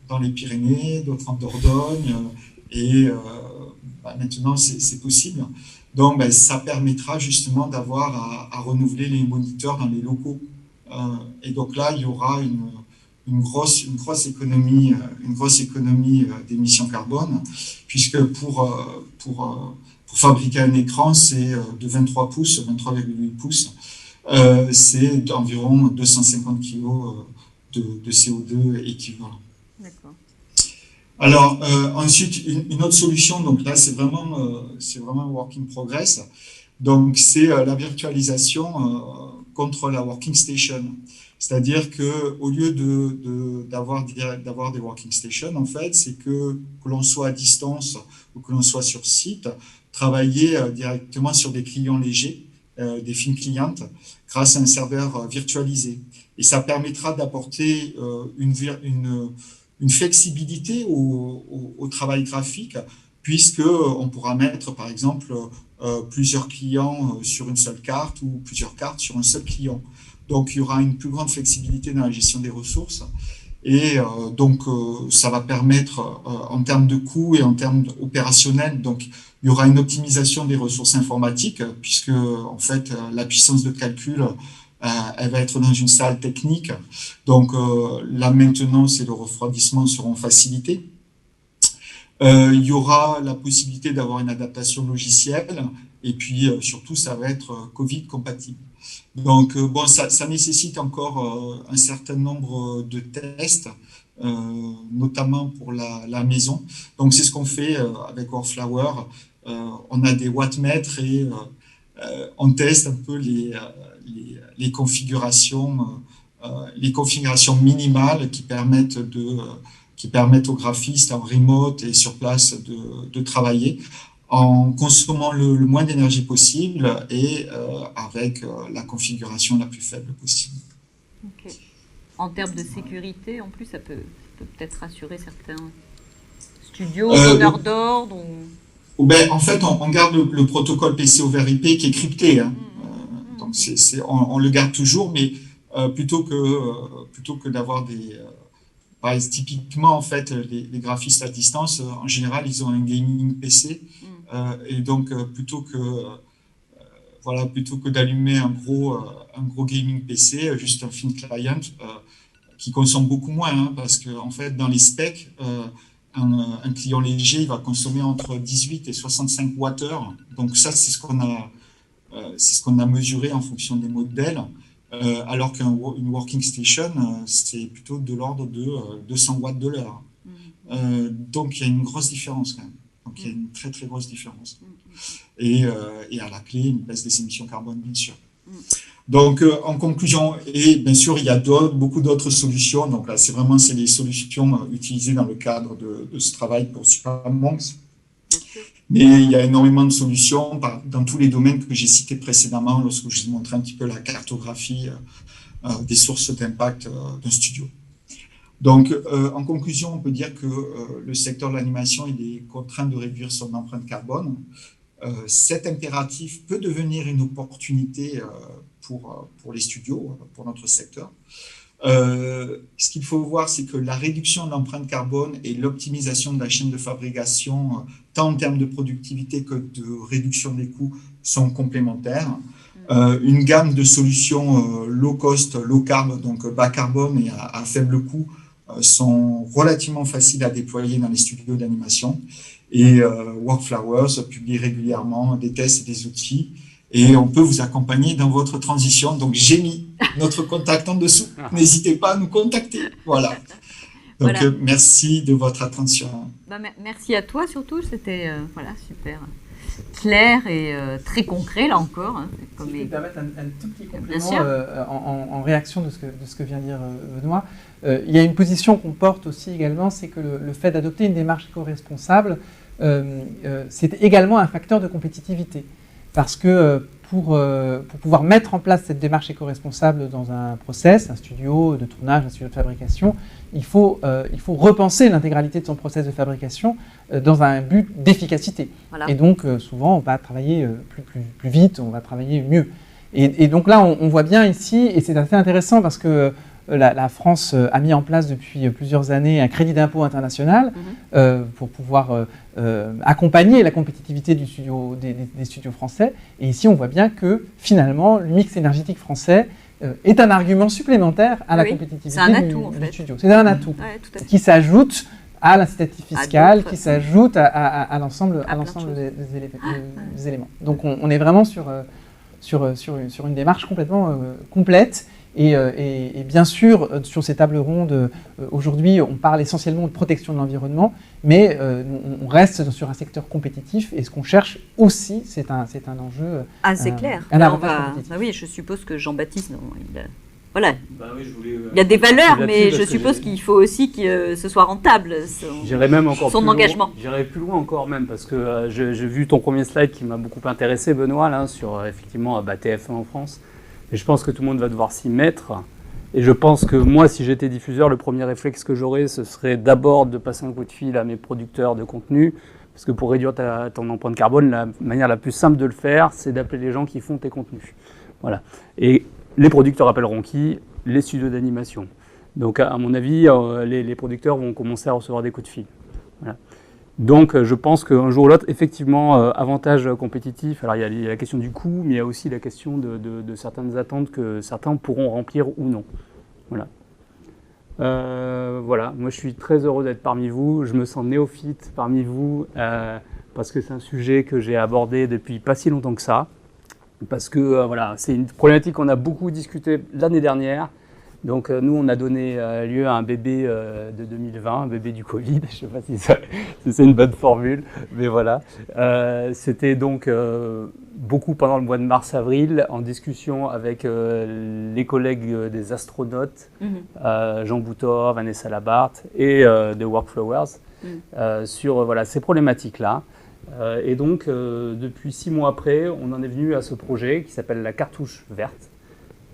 dans les Pyrénées, d'autres en Dordogne, et maintenant, c'est possible. Donc, ça permettra justement d'avoir à renouveler les moniteurs dans les locaux. Et donc là, il y aura une grosse économie d'émissions carbone, puisque pour pour fabriquer un écran, c'est de 23 pouces, 23,8 pouces. C'est environ 250 kg de CO2 équivalent. D'accord. Alors, ensuite, une autre solution, donc là, c'est vraiment un work in progress. Donc, c'est la virtualisation contre la working station. C'est-à-dire qu'au lieu d'avoir des working stations, en fait, c'est que l'on soit à distance ou que l'on soit sur site, travailler directement sur des clients légers, des films clientes, grâce à un serveur virtualisé. Et ça permettra d'apporter une flexibilité au travail graphique, puisqu'on pourra mettre, par exemple, plusieurs clients sur une seule carte ou plusieurs cartes sur un seul client. Donc, il y aura une plus grande flexibilité dans la gestion des ressources. Et donc, ça va permettre, en termes de coûts et en termes opérationnels, donc, il y aura une optimisation des ressources informatiques, puisque, en fait, la puissance de calcul, elle va être dans une salle technique. Donc, la maintenance et le refroidissement seront facilités. Il y aura la possibilité d'avoir une adaptation logicielle. Et puis, surtout, ça va être Covid compatible. Donc, bon, ça nécessite encore un certain nombre de tests, notamment pour la maison. Donc, c'est ce qu'on fait avec Workflower. On a des wattmètres et on teste un peu les configurations minimales qui permettent aux graphistes en remote et sur place de travailler en consommant le moins d'énergie possible et avec la configuration la plus faible possible. Okay. En termes de sécurité, en plus, ça peut peut-être rassurer certains studios, donneurs d'ordre Ben, en fait, on garde le protocole PC over IP qui est crypté. Hein. Donc, on le garde toujours, mais plutôt que d'avoir des... typiquement, en fait, les graphistes à distance, en général, ils ont un gaming PC. Et donc, plutôt que d'allumer un gros gaming PC, juste un film client qui consomme beaucoup moins, hein, parce que en fait, dans les specs, un client léger, il va consommer entre 18 et 65 Wh. Donc ça, c'est ce qu'on a mesuré en fonction des modèles. Alors qu'une working station, c'est plutôt de l'ordre de 200 watts de l'heure. Donc, il y a une grosse différence quand même. Donc, il y a une très, très grosse différence. Et à la clé, une baisse des émissions carbone, bien sûr. Donc, en conclusion, et bien sûr, il y a beaucoup d'autres solutions. Donc là, c'est les solutions utilisées dans le cadre de ce travail pour SuperMonks. Mais il y a énormément de solutions dans tous les domaines que j'ai cités précédemment lorsque je vous montrais un petit peu la cartographie des sources d'impact d'un studio. Donc, en conclusion, on peut dire que le secteur de l'animation est contraint de réduire son empreinte carbone. Cet impératif peut devenir une opportunité pour les studios, pour notre secteur. Ce qu'il faut voir, c'est que la réduction de l'empreinte carbone et l'optimisation de la chaîne de fabrication, tant en termes de productivité que de réduction des coûts, sont complémentaires. Une gamme de solutions low cost, low carb, donc bas carbone et à faible coût, sont relativement faciles à déployer dans les studios d'animation. Et Workflowers publie régulièrement des tests et des outils. Et on peut vous accompagner dans votre transition. Donc, j'ai mis notre contact en dessous. N'hésitez pas à nous contacter. Voilà. Donc, merci de votre attention. Merci à toi surtout. C'était super clair et très concret, là encore. Hein, si je peux me permettre un tout petit complément en réaction de ce que vient de dire Benoît. Il y a une position qu'on porte aussi également, c'est que le fait d'adopter une démarche éco-responsable, c'est également un facteur de compétitivité. Parce que pour pouvoir mettre en place cette démarche éco-responsable dans un process, un studio de tournage, un studio de fabrication, il faut repenser l'intégralité de son process de fabrication dans un but d'efficacité. Voilà. Et donc, souvent, on va travailler plus vite, on va travailler mieux. Et donc là, on voit bien ici, et c'est assez intéressant parce que la France a mis en place depuis plusieurs années un crédit d'impôt international pour pouvoir accompagner la compétitivité des studios français. Et ici, on voit bien que finalement, le mix énergétique français est un argument supplémentaire à la compétitivité du studio. C'est un atout qui s'ajoute à l'incitatif fiscal d'autres. qui s'ajoute à l'ensemble À plein de des éléments. Donc on est vraiment sur une démarche complètement complète. Et bien sûr, sur ces tables rondes, aujourd'hui, on parle essentiellement de protection de l'environnement, mais on reste sur un secteur compétitif, et ce qu'on cherche aussi, c'est un enjeu. Ah, c'est clair. Un Là, avantage compétitif. oui, je suppose que Jean-Baptiste, voilà. Bah oui, je voulais, Il y a des valeurs, là-dessus, mais parce je que suppose j'ai- qu'il faut aussi que ce soit rentable. J'irais même encore son plus engagement. loin. J'irais plus loin encore même, parce que j'ai vu ton premier slide qui m'a beaucoup intéressé, Benoît, là, sur effectivement TF1 en France. Et je pense que tout le monde va devoir s'y mettre. Et je pense que moi, si j'étais diffuseur, le premier réflexe que j'aurais, ce serait d'abord de passer un coup de fil à mes producteurs de contenu. Parce que pour réduire ton empreinte carbone, la manière la plus simple de le faire, c'est d'appeler les gens qui font tes contenus. Voilà. Et les producteurs appelleront qui? Les studios d'animation. Donc, à mon avis, les producteurs vont commencer à recevoir des coups de fil. Voilà. Donc, je pense qu'un jour ou l'autre, effectivement, avantage compétitif. Alors, il y a la question du coût, mais il y a aussi la question de certaines attentes que certains pourront remplir ou non. Voilà. Voilà. Moi, je suis très heureux d'être parmi vous. Je me sens néophyte parmi vous parce que c'est un sujet que j'ai abordé depuis pas si longtemps que ça. Parce que voilà, c'est une problématique qu'on a beaucoup discuté l'année dernière. Donc nous, on a donné lieu à un bébé de 2020, un bébé du Covid. Je ne sais pas si c'est une bonne formule, mais voilà. C'était donc beaucoup pendant le mois de mars-avril, en discussion avec les collègues des astronautes, Jean Boutor, Vanessa Labarthe et de Workflowers, sur voilà, ces problématiques-là. Et donc, depuis 6 mois après, on en est venu à ce projet qui s'appelle la cartouche verte.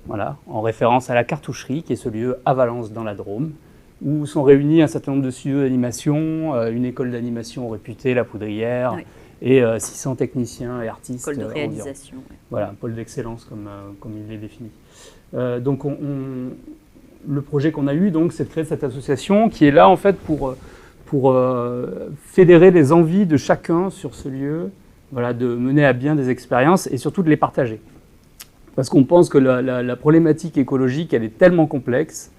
Voilà, en référence à la cartoucherie, qui est ce lieu à Valence dans la Drôme, où sont réunis un certain nombre de studios d'animation, une école d'animation réputée, La Poudrière, Oui. et 600 techniciens et artistes. École de environ. réalisation. Ouais. Voilà, un pôle d'excellence comme il est défini. Donc le projet qu'on a eu, donc, c'est de créer cette association qui est là en fait pour fédérer les envies de chacun sur ce lieu, voilà, de mener à bien des expériences et surtout de les partager. Parce qu'on pense que la problématique écologique, elle est tellement complexe,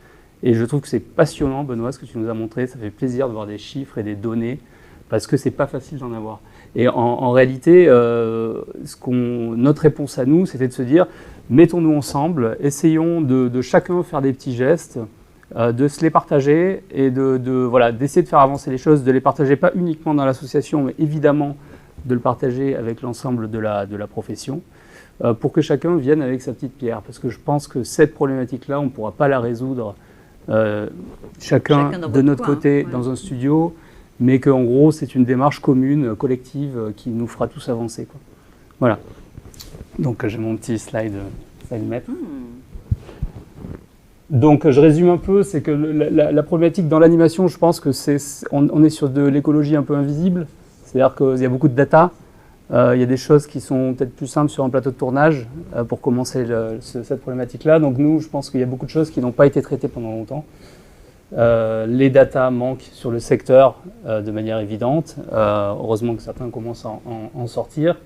et je trouve que c'est passionnant, Benoît, ce que tu nous as montré. Ça fait plaisir de voir des chiffres et des données, parce que c'est pas facile d'en avoir. Et en réalité, notre réponse à nous, c'était de se dire, mettons-nous ensemble, essayons de chacun faire des petits gestes, de se les partager et voilà, d'essayer de faire avancer les choses, de les partager pas uniquement dans l'association, mais évidemment de le partager avec l'ensemble de la profession, pour que chacun vienne avec sa petite pierre. Parce que je pense que cette problématique-là, on ne pourra pas la résoudre chacun de notre côté dans un studio, mais qu'en gros, c'est une démarche commune, collective, qui nous fera tous avancer, quoi. Voilà. Donc j'ai mon petit slide maître. Donc je résume un peu, c'est que la problématique dans l'animation, je pense que on est sur de l'écologie un peu invisible, c'est-à-dire qu'il y a beaucoup de data, il y a des choses qui sont peut-être plus simples sur un plateau de tournage pour commencer cette problématique-là. Donc nous, je pense qu'il y a beaucoup de choses qui n'ont pas été traitées pendant longtemps. Les data manquent sur le secteur de manière évidente, heureusement que certains commencent à en sortir.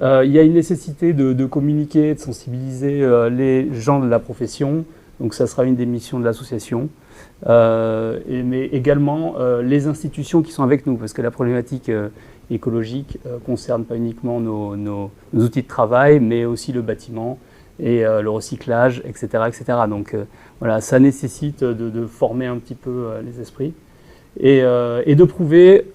Il y a une nécessité de communiquer, de sensibiliser les gens de la profession. Donc ça sera une des missions de l'association, mais également les institutions qui sont avec nous, parce que la problématique écologique concerne pas uniquement nos outils de travail, mais aussi le bâtiment et le recyclage, etc. etc. Donc voilà, ça nécessite de former un petit peu les esprits et de prouver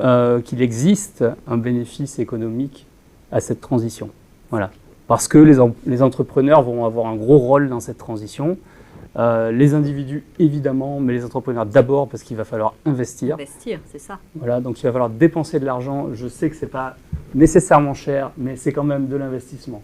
qu'il existe un bénéfice économique à cette transition. Voilà. Parce que les entrepreneurs vont avoir un gros rôle dans cette transition. Les individus, évidemment, mais les entrepreneurs d'abord, parce qu'il va falloir investir. Investir, c'est ça. Voilà, donc il va falloir dépenser de l'argent. Je sais que ce n'est pas nécessairement cher, mais c'est quand même de l'investissement.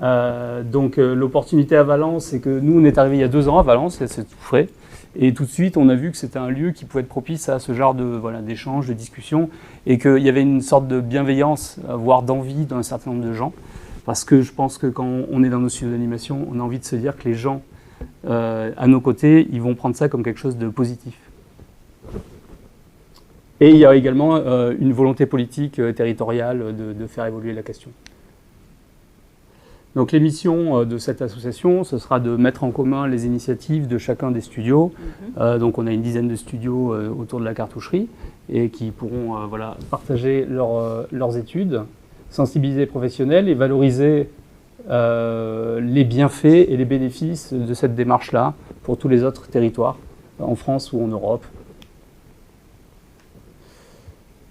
Donc l'opportunité à Valence, c'est que nous, on est arrivé il y a 2 ans à Valence, c'est tout frais. Et tout de suite, on a vu que c'était un lieu qui pouvait être propice à ce genre d'échanges, de discussions, et qu'il y avait une sorte de bienveillance, voire d'envie d'un certain nombre de gens. Parce que je pense que quand on est dans nos studios d'animation, on a envie de se dire que les gens à nos côtés, ils vont prendre ça comme quelque chose de positif. Et il y a également une volonté politique territoriale de faire évoluer la question. Donc les missions de cette association, ce sera de mettre en commun les initiatives de chacun des studios. Donc on a une dizaine de studios autour de la cartoucherie et qui pourront partager leurs études, sensibiliser les professionnels et valoriser les bienfaits et les bénéfices de cette démarche-là pour tous les autres territoires, en France ou en Europe.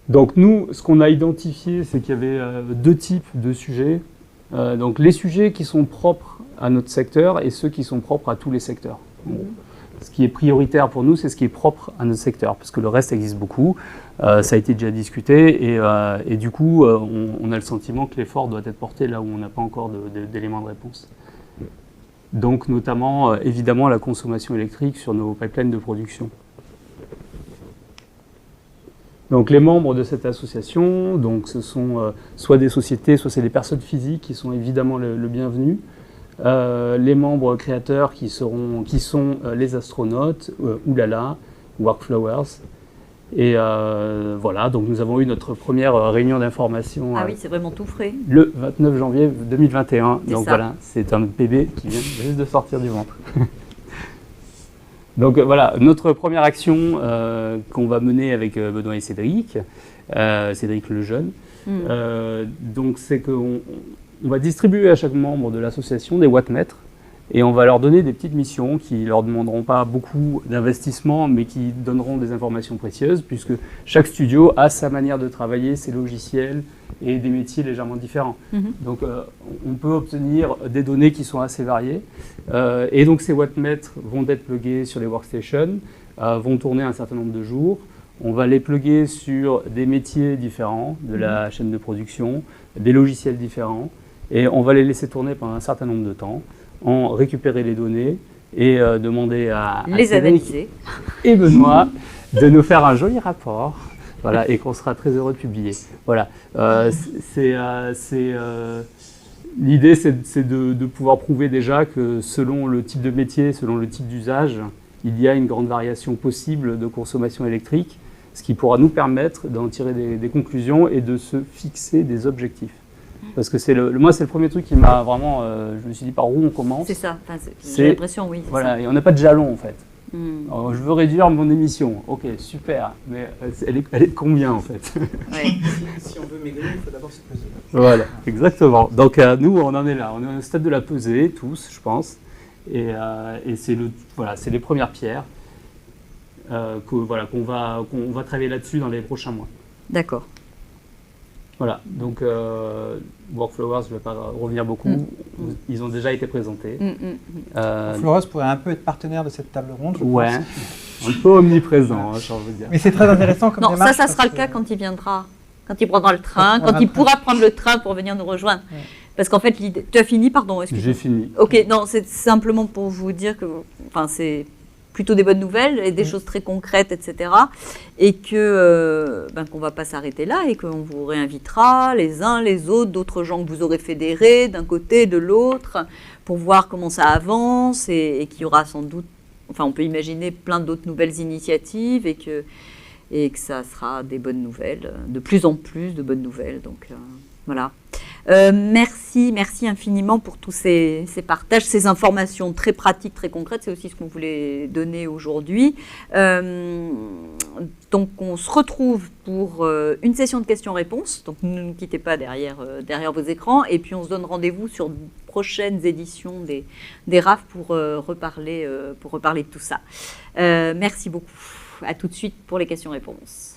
Donc nous, ce qu'on a identifié, c'est qu'il y avait deux types de sujets. Donc les sujets qui sont propres à notre secteur et ceux qui sont propres à tous les secteurs. Bon. Ce qui est prioritaire pour nous, c'est ce qui est propre à notre secteur, parce que le reste existe beaucoup. Ça a été déjà discuté et du coup, on a le sentiment que l'effort doit être porté là où on n'a pas encore d'éléments de réponse. Donc notamment, évidemment, la consommation électrique sur nos pipelines de production. Donc les membres de cette association, donc ce sont soit des sociétés, soit c'est des personnes physiques qui sont évidemment le bienvenu. Les membres créateurs qui sont les astronautes, Oulala, Workflowers. Et voilà, donc nous avons eu notre première réunion d'information. Ah oui, c'est vraiment tout frais. Le 29 janvier 2021. C'est donc ça. voilà, c'est un bébé qui vient juste de sortir du ventre. Donc voilà, notre première action qu'on va mener avec Benoît et Cédric, Cédric le jeune, donc c'est qu'on va distribuer à chaque membre de l'association des wattmètres et on va leur donner des petites missions qui leur demanderont pas beaucoup d'investissement mais qui donneront des informations précieuses puisque chaque studio a sa manière de travailler, ses logiciels et des métiers légèrement différents. Donc on peut obtenir des données qui sont assez variées et donc ces wattmètres vont être plugués sur les workstations, vont tourner un certain nombre de jours. On va les pluguer sur des métiers différents de la chaîne de production, des logiciels différents et on va les laisser tourner pendant un certain nombre de temps, en récupérer les données et demander à Les Cédric analyser. et Benoît de nous faire un joli rapport, voilà, et qu'on sera très heureux de publier. Voilà, l'idée c'est de pouvoir prouver déjà que selon le type de métier, selon le type d'usage, il y a une grande variation possible de consommation électrique, ce qui pourra nous permettre d'en tirer des conclusions et de se fixer des objectifs. Parce que moi, c'est le premier truc qui m'a vraiment... je me suis dit, par où on commence? C'est ça, enfin, j'ai l'impression, oui. Voilà, et on n'a pas de jalon, en fait. Alors, je veux réduire mon émission. Ok, super, mais elle est de combien, en fait? Ouais. Si on veut maigrir, il faut d'abord se peser. Voilà, exactement. Donc, nous, on en est là. On est au stade de la pesée, tous, je pense. Et c'est les premières pierres qu'on va travailler là-dessus dans les prochains mois. D'accord. Voilà, donc Workflowers, je ne vais pas revenir beaucoup, ils ont déjà été présentés. Flores pourrait un peu être partenaire de cette table ronde, je ouais, pense. un peu omniprésent, j'ai envie de dire. Mais c'est très intéressant comme Non, démarche. ça sera le cas quand il viendra, quand il prendra le train, quand il pourra prendre le train pour venir nous rejoindre. Ouais. Parce qu'en fait, l'idée... Tu as fini, pardon? J'ai fini. Ok, non, c'est simplement pour vous dire que c'est plutôt des bonnes nouvelles et des choses très concrètes, etc. Et que qu'on ne va pas s'arrêter là et qu'on vous réinvitera les uns, les autres, d'autres gens que vous aurez fédérés d'un côté, de l'autre, pour voir comment ça avance et qu'il y aura sans doute, enfin on peut imaginer plein d'autres nouvelles initiatives et que ça sera des bonnes nouvelles, de plus en plus de bonnes nouvelles. Donc voilà. Merci infiniment pour tous ces partages, ces informations très pratiques, très concrètes. C'est aussi ce qu'on voulait donner aujourd'hui. Donc, on se retrouve pour une session de questions-réponses. Donc, ne quittez pas derrière vos écrans. Et puis, on se donne rendez-vous sur prochaines éditions des RAF pour reparler de tout ça. Merci beaucoup. À tout de suite pour les questions-réponses.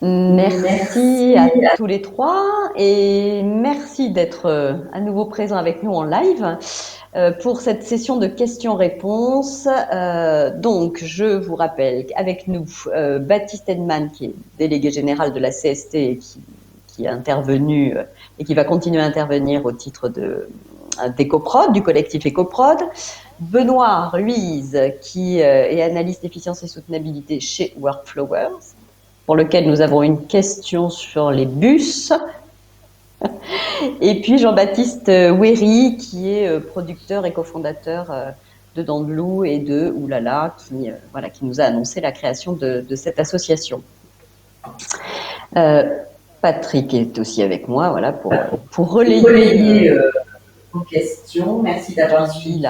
Merci à tous les trois et merci d'être à nouveau présents avec nous en live pour cette session de questions-réponses. Donc, je vous rappelle qu'avec nous, Baptiste Edman, qui est délégué général de la CST et qui est intervenu et qui va continuer à intervenir au titre d'EcoProd, du collectif EcoProd. Benoît Ruiz, qui est analyste efficience et soutenabilité chez Workflowers. pour lequel nous avons une question sur les bus. Et puis Jean-Baptiste Wéry, qui est producteur et cofondateur de Dents de Loup et de Oulala, qui nous a annoncé la création de cette association. Patrick est aussi avec moi, voilà, pour relayer vos questions. Merci d'avoir suivi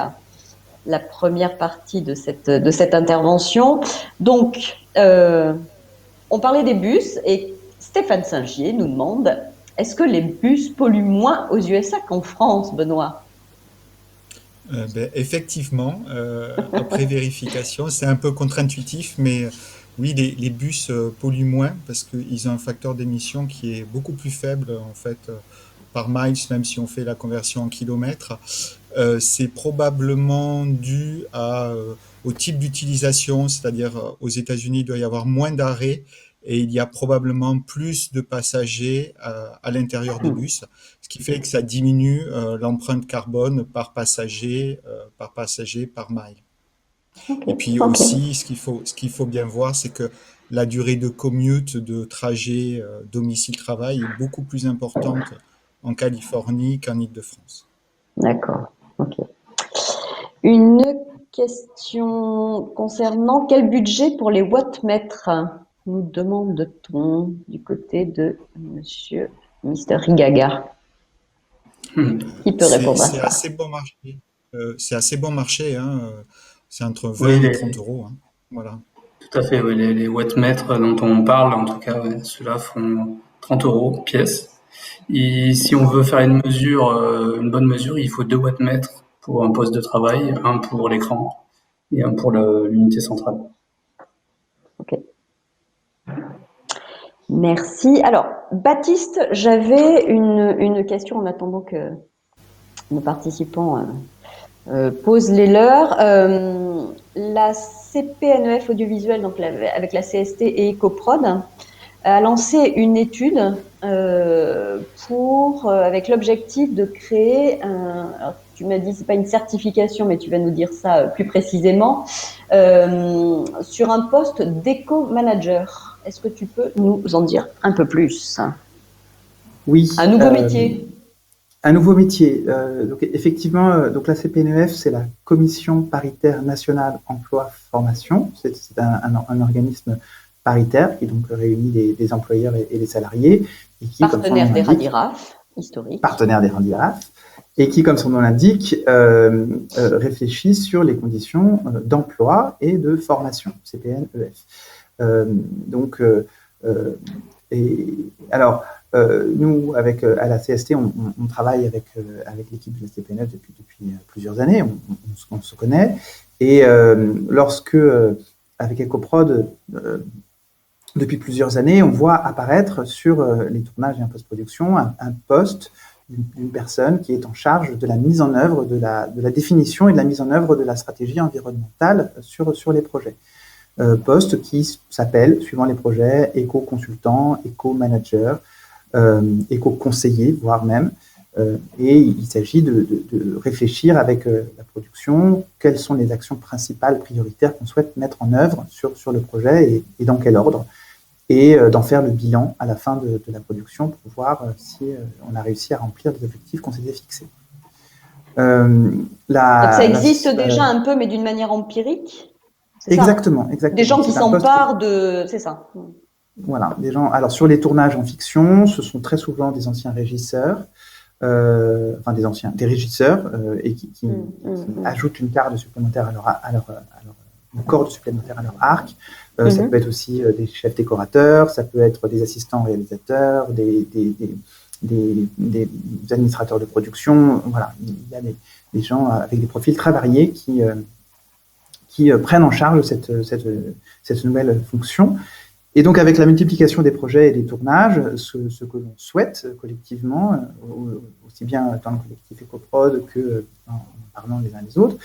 la première partie de cette intervention. Donc, on parlait des bus et Stéphane Saint-Gier nous demande: est-ce que les bus polluent moins aux USA qu'en France, Benoît? Effectivement, après vérification, c'est un peu contre-intuitif, mais oui, les bus polluent moins parce qu'ils ont un facteur d'émission qui est beaucoup plus faible en fait par miles, même si on fait la conversion en kilomètres. C'est probablement dû au type d'utilisation, c'est-à-dire aux États-Unis, il doit y avoir moins d'arrêts et il y a probablement plus de passagers à l'intérieur des bus, ce qui fait que ça diminue l'empreinte carbone par passager, par mile. Et puis aussi, ce qu'il faut bien voir, c'est que la durée de commute, de trajet domicile-travail est beaucoup plus importante en Californie qu'en Île-de-France. D'accord, ok. Une question concernant quel budget pour les wattmètres nous demande-t-on du côté de Monsieur Mister Rigaga. Qui peut répondre à C'est ça? assez bon marché. C'est assez bon marché, hein. C'est entre 20 Oui, et 30 euros, hein. Voilà. tout à fait. Oui, les wattmètres dont on parle, en tout cas, ouais, ceux-là font 30 € pièce. Et si on veut faire une mesure, une bonne mesure, il faut 2 wattmètres pour un poste de travail, un pour l'écran et un pour l'unité centrale. Ok. Merci. Alors, Baptiste, j'avais une question en attendant que nos participants posent les leurs. La CPNEF audiovisuelle, donc avec la CST et Ecoprod, a lancé une étude avec l'objectif de créer alors tu m'as dit c'est pas une certification, mais tu vas nous dire ça plus précisément, sur un poste d'éco-manager. Est-ce que tu peux nous en dire un peu plus? Oui. Un nouveau métier. Un nouveau métier. Donc effectivement, donc la CPNEF, c'est la Commission paritaire nationale emploi-formation. C'est un organisme paritaire qui donc réunit des employeurs et des salariés. Et qui, partenaire des RADIRAF, historique. Partenaire des RADIRAF. Et qui, comme son nom l'indique, réfléchit sur les conditions d'emploi et de formation, CPNEF. Nous, à la CST, on travaille avec l'équipe de la CPNEF depuis plusieurs années, on se connaît. Et lorsque, avec Ecoprod, depuis plusieurs années, on voit apparaître sur les tournages et en post-production un poste d'une personne qui est en charge de la mise en œuvre, de la définition et de la mise en œuvre de la stratégie environnementale sur les projets. Poste qui s'appelle, suivant les projets, éco-consultant, éco-manager, éco-conseiller, voire même. Et il s'agit de réfléchir avec la production quelles sont les actions principales, prioritaires qu'on souhaite mettre en œuvre sur le projet et dans quel ordre. Et d'en faire le bilan à la fin de la production pour voir si on a réussi à remplir les objectifs qu'on s'était fixés. Donc ça existe déjà un peu, mais d'une manière empirique? Exactement. Des gens qui s'emparent de... C'est ça. Voilà, des gens. Alors sur les tournages en fiction, ce sont très souvent des anciens régisseurs, des régisseurs et qui ajoutent une corde supplémentaire une corde supplémentaire à leur arc. Ça peut être aussi des chefs décorateurs, ça peut être des assistants réalisateurs, des administrateurs de production. Voilà, il y a des gens avec des profils très variés qui prennent en charge cette nouvelle fonction. Et donc, avec la multiplication des projets et des tournages, ce que l'on souhaite collectivement, aussi bien dans le collectif Ecoprod que en parlant les uns les autres,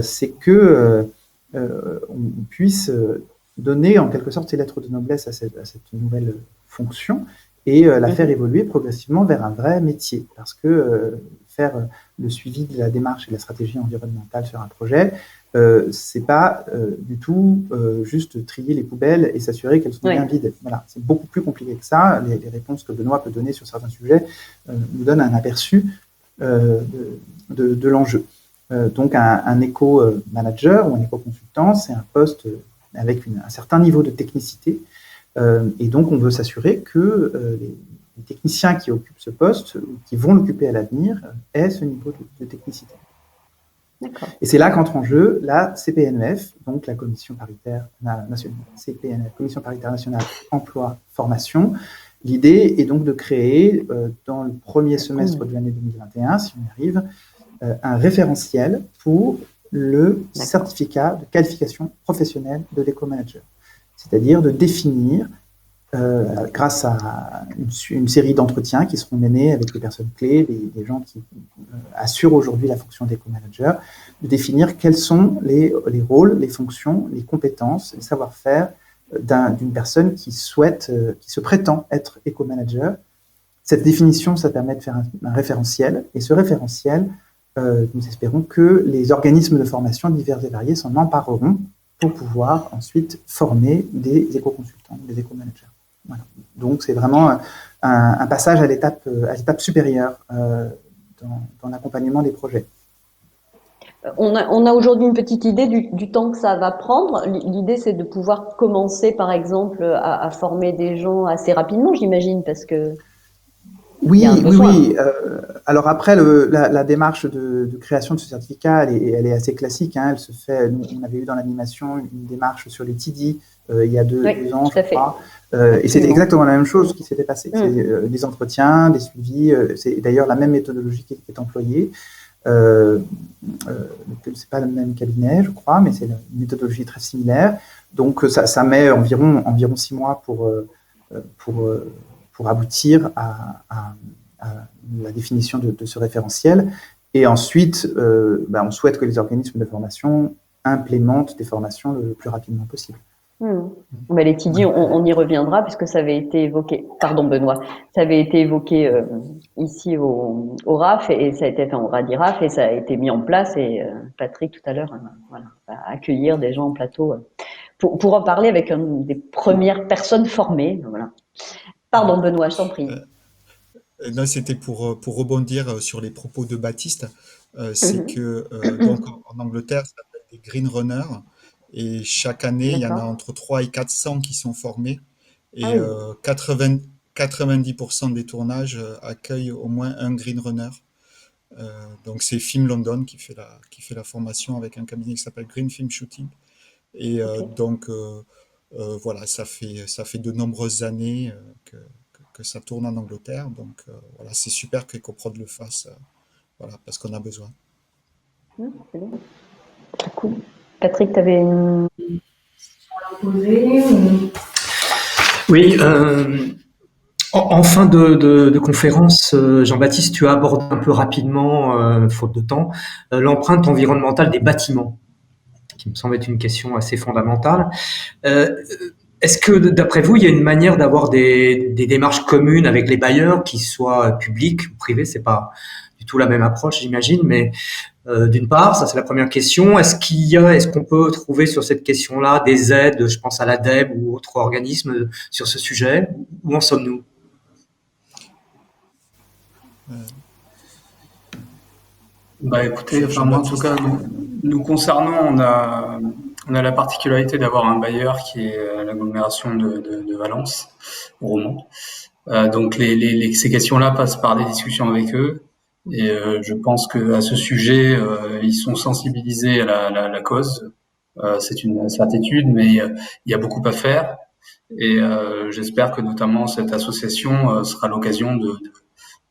c'est que on puisse donner en quelque sorte ses lettres de noblesse à cette nouvelle fonction et la faire évoluer progressivement vers un vrai métier. Parce que faire le suivi de la démarche et de la stratégie environnementale sur un projet, c'est pas du tout juste trier les poubelles et s'assurer qu'elles sont bien vides. Voilà, c'est beaucoup plus compliqué que ça. Les réponses que Benoît peut donner sur certains sujets nous donnent un aperçu de l'enjeu. Donc un éco-manager ou un éco-consultant, c'est un poste avec un certain niveau de technicité. Et donc, on veut s'assurer que les techniciens qui occupent ce poste, ou qui vont l'occuper à l'avenir, aient ce niveau de technicité. Et c'est là qu'entre en jeu la CPNEF, donc la Commission paritaire nationale, CPNEF, Commission paritaire nationale emploi formation. L'idée est donc de créer, dans le premier semestre de l'année 2021, si on y arrive, un référentiel pour le certificat de qualification professionnelle de l'éco-manager. C'est-à-dire de définir, grâce à une série d'entretiens qui seront menés avec les personnes clés, les gens qui assurent aujourd'hui la fonction d'éco-manager, de définir quels sont les rôles, les fonctions, les compétences, les savoir-faire d'une personne qui se prétend être éco-manager. Cette définition, ça permet de faire un référentiel, et ce référentiel, nous espérons que les organismes de formation divers et variés s'en empareront pour pouvoir ensuite former des éco-consultants, des éco-managers. Voilà. Donc, c'est vraiment un passage à l'étape supérieure dans l'accompagnement des projets. On a aujourd'hui une petite idée du temps que ça va prendre. L'idée, c'est de pouvoir commencer, par exemple, à former des gens assez rapidement, j'imagine, parce que... Oui. Alors après, la démarche de création de ce certificat, elle est assez classique. Hein. Elle se fait. On avait eu dans l'animation une démarche sur les TD il y a deux ans, je crois. Et c'était exactement la même chose qui s'était passé. C'est des entretiens, des suivis. C'est d'ailleurs la même méthodologie qui est employée. C'est pas le même cabinet, je crois, mais c'est une méthodologie très similaire. Donc ça met environ 6 mois pour aboutir à la définition de ce référentiel. Et ensuite, on souhaite que les organismes de formation implémentent des formations le plus rapidement possible. Les TD, on y reviendra puisque ça avait été évoqué. Pardon Benoît, ça avait été évoqué ici au RAF et ça a été fait au RADIRAF et ça a été mis en place. Et Patrick tout à l'heure va accueillir des gens en plateau pour en parler avec des premières personnes formées. Voilà. Pardon Benoît, je t'en prie. Là, c'était pour rebondir sur les propos de Baptiste. C'est que donc en Angleterre, ça s'appelle des green runners. Et chaque année, il y en a entre 300 et 400 qui sont formés. Et 90% des tournages accueillent au moins un green runner. Donc c'est Film London qui fait la formation avec un cabinet qui s'appelle Green Film Shooting. Et donc voilà, ça fait de nombreuses années que ça tourne en Angleterre. Donc voilà, c'est super qu'EcoProd le fasse, voilà, parce qu'on a besoin. C'est bien. Très cool. Patrick, tu avais une question à poser Oui, en fin de conférence, Jean-Baptiste, tu as abordé un peu rapidement, faute de temps, l'empreinte environnementale des bâtiments, qui me semble être une question assez fondamentale. Est-ce que, d'après vous, il y a une manière d'avoir des démarches communes avec les bailleurs, qui soient publics ou privés? C'est pas du tout la même approche, j'imagine, mais d'une part, ça c'est la première question. Est-ce qu'on peut trouver sur cette question-là des aides, je pense à l'ADEME ou autres organismes sur ce sujet? Où en sommes-nous? Écoutez, moi en tout cas, nous concernant, on a la particularité d'avoir un bailleur qui est l'agglomération de Valence, au Romand. Donc ces questions-là passent par des discussions avec eux. Et je pense que à ce sujet, ils sont sensibilisés à la cause. C'est une certitude, mais il y a beaucoup à faire. Et j'espère que notamment cette association sera l'occasion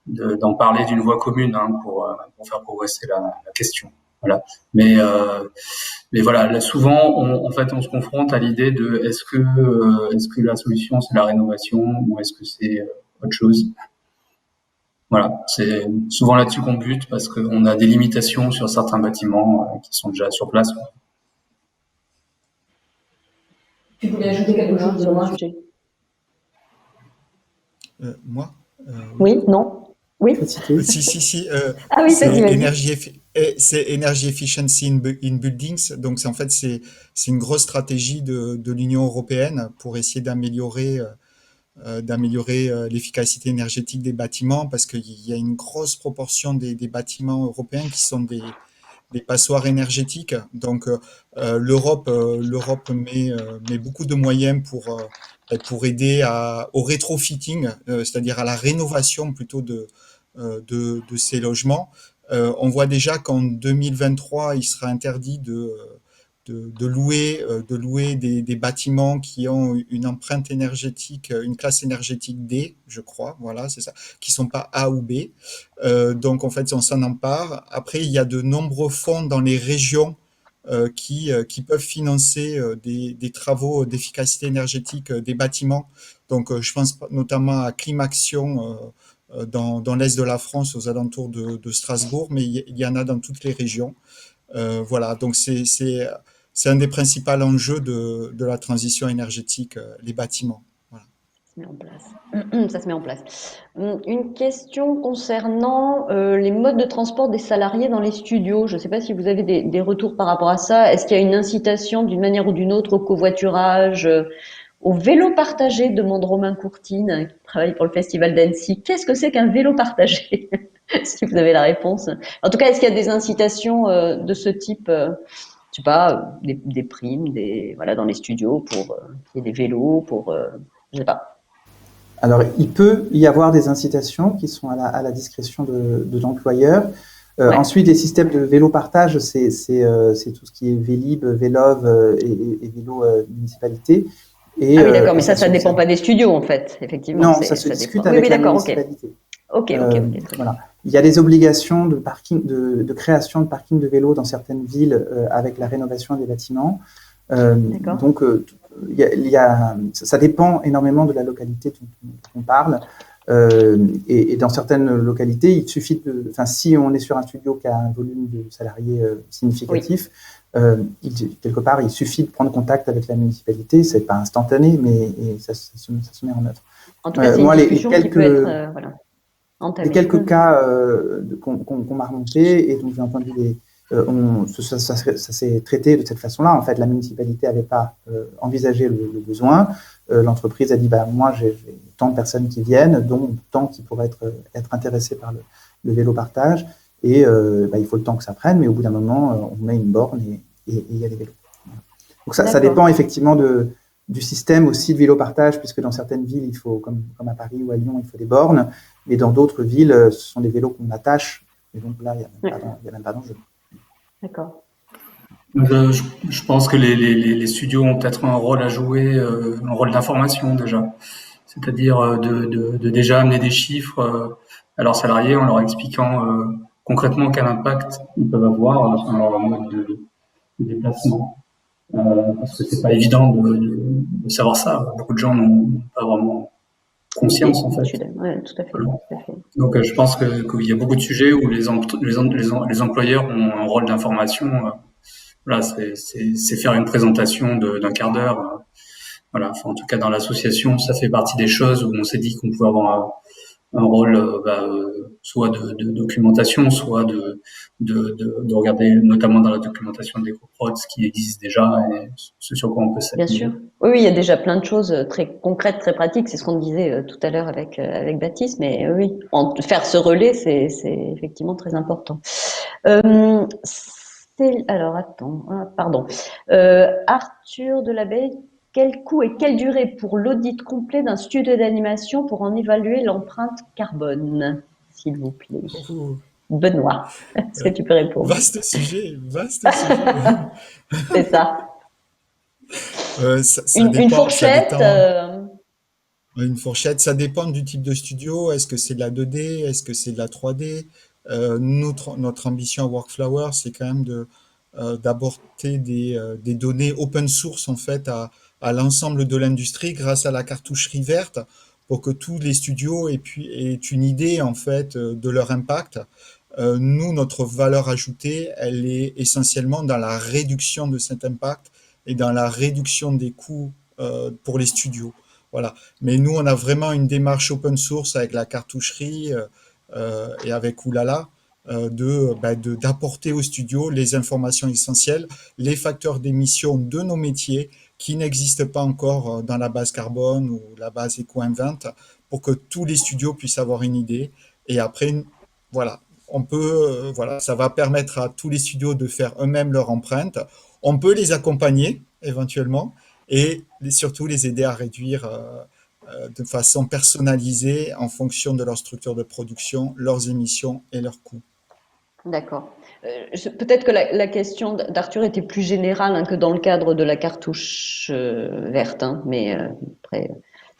d'en parler d'une voix commune pour faire progresser la question. Voilà. Mais voilà, là, souvent, on se confronte à l'idée de est-ce que la solution c'est la rénovation ou est-ce que c'est autre chose? Voilà, c'est souvent là-dessus qu'on bute parce qu'on a des limitations sur certains bâtiments qui sont déjà sur place. Tu voulais ajouter quelque chose sur le sujet? Moi Oui, non? Oui. Citer. Si. Ah oui, C'est vas-y, vas-y. c'est Energy Efficiency in Buildings. Donc, en fait, c'est une grosse stratégie de l'Union européenne pour essayer d'améliorer l'efficacité énergétique des bâtiments parce qu'il y a une grosse proportion des bâtiments européens qui sont des passoires énergétiques. Donc, l'Europe met beaucoup de moyens pour aider au rétrofitting, c'est-à-dire à la rénovation plutôt de ces logements. On voit déjà qu'en 2023, il sera interdit de louer des bâtiments qui ont une empreinte énergétique, une classe énergétique D, je crois, voilà, c'est ça, qui sont pas A ou B. Donc en fait, on s'en empare. Après, il y a de nombreux fonds dans les régions qui peuvent financer des travaux d'efficacité énergétique des bâtiments. Donc je pense notamment à Climaction dans l'est de la France, aux alentours de Strasbourg, mais il y en a dans toutes les régions. Voilà, donc c'est un des principaux enjeux de la transition énergétique, les bâtiments. Voilà. Se met en place. Ça se met en place. Une question concernant les modes de transport des salariés dans les studios. Je ne sais pas si vous avez des retours par rapport à ça. Est-ce qu'il y a une incitation d'une manière ou d'une autre au covoiturage, au vélo partagé, demande Romain Courtine, qui travaille pour le Festival d'Annecy. Qu'est-ce que c'est qu'un vélo partagé? Si vous avez la réponse. En tout cas, est-ce qu'il y a des incitations de ce type, je sais pas, des primes, voilà, dans les studios pour qu'il y ait des vélos, je sais pas. Alors, il peut y avoir des incitations qui sont à la discrétion de l'employeur. Ouais. Ensuite, les systèmes de vélo partage, c'est tout ce qui est Vélib, Vélov et vélo municipalité. Et, Ah oui, d'accord, mais ça dépend pas des studios, en fait, effectivement. Non, ça se discute dépend. avec Oui, la d'accord, municipalité. Ok, très Voilà. Il y a des obligations de parking, de création de parking de vélos dans certaines villes avec la rénovation des bâtiments. D'accord. Donc, ça dépend énormément de la localité dont on parle. Et dans certaines localités, il suffit si on est sur un studio qui a un volume de salariés significatif, quelque part, il suffit de prendre contact avec la municipalité. C'est pas instantané, mais ça se met en œuvre. En tout cas, c'est une discussion qui peut être entamée. Les quelques cas qu'on m'a remontés et dont j'ai entendu ça s'est traité de cette façon-là. En fait, la municipalité n'avait pas envisagé le besoin. L'entreprise a dit, moi, j'ai tant de personnes qui viennent, dont tant qui pourraient être intéressées par le vélo partage. Et il faut le temps que ça prenne, mais au bout d'un moment, on met une borne et il y a des vélos. Donc ça dépend effectivement du système aussi de vélo partage, puisque dans certaines villes, il faut, comme à Paris ou à Lyon, il faut des bornes. Mais dans d'autres villes, ce sont des vélos qu'on attache. Et donc là, il n'y a même pas d'enjeu. D'accord. Je pense que les studios ont peut-être un rôle à jouer, un rôle d'information déjà. C'est-à-dire de déjà amener des chiffres à leurs salariés en leur expliquant concrètement quel impact ils peuvent avoir sur leur mode de déplacement. Parce que c'est pas évident de savoir ça. Beaucoup de gens n'ont pas vraiment conscience en fait. Ouais, tout à fait. Voilà. Tout à fait. Donc je pense qu'il y a beaucoup de sujets où les employeurs ont un rôle d'information. Voilà, c'est faire une présentation d'un quart d'heure. Voilà, enfin, en tout cas dans l'association, ça fait partie des choses où on s'est dit qu'on pouvait avoir un rôle soit de documentation, soit de regarder notamment dans la documentation d'EcoProd ce qui existe déjà et ce sur quoi on peut s'appuyer. Bien sûr. Oui, il y a déjà plein de choses très concrètes, très pratiques. C'est ce qu'on disait tout à l'heure avec Baptiste, mais oui, faire ce relais, c'est effectivement très important. Alors attends, pardon. Arthur Delabaye, quel coût et quelle durée pour l'audit complet d'un studio d'animation pour en évaluer l'empreinte carbone, s'il vous plaît? Benoît, est-ce que tu peux répondre? Vaste sujet. C'est ça. Ça Une dépend, fourchette Une fourchette, ça dépend du type de studio. Est-ce que c'est de la 2D? Est-ce que c'est de la 3D? Notre ambition à Workflower, c'est quand même d'apporter des données open source en fait à l'ensemble de l'industrie grâce à la cartoucherie verte pour que tous les studios aient une idée en fait de leur impact. Nous, notre valeur ajoutée, elle est essentiellement dans la réduction de cet impact et dans la réduction des coûts pour les studios. Voilà. Mais nous, on a vraiment une démarche open source avec la cartoucherie et avec Oulala, d'apporter au studio les informations essentielles, les facteurs d'émission de nos métiers qui n'existent pas encore dans la base carbone ou la base EcoInvent, pour que tous les studios puissent avoir une idée. Et après, voilà, voilà, ça va permettre à tous les studios de faire eux-mêmes leur empreinte. On peut les accompagner éventuellement et surtout les aider à réduire de façon personnalisée en fonction de leur structure de production, leurs émissions et leurs coûts. D'accord. Peut-être que la question d'Arthur était plus générale, hein, que dans le cadre de la cartouche verte, hein, mais après,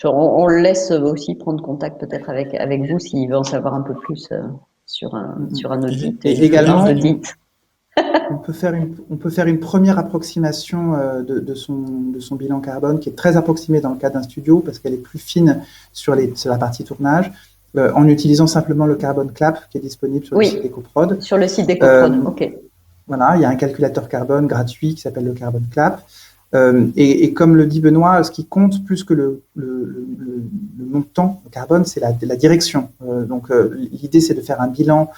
on le laisse aussi prendre contact peut-être avec vous s'il veut en savoir un peu plus sur un audit. Et également, audit. on peut faire une première approximation de son bilan carbone qui est très approximée dans le cas d'un studio parce qu'elle est plus fine sur la partie tournage. En utilisant simplement le Carbon Clap qui est disponible sur le site d'EcoProd. Sur le site d'EcoProd, ok. Voilà, il y a un calculateur carbone gratuit qui s'appelle le Carbon Clap. Et comme le dit Benoît, ce qui compte plus que le montant carbone, c'est la direction. Donc l'idée, c'est de faire un bilan,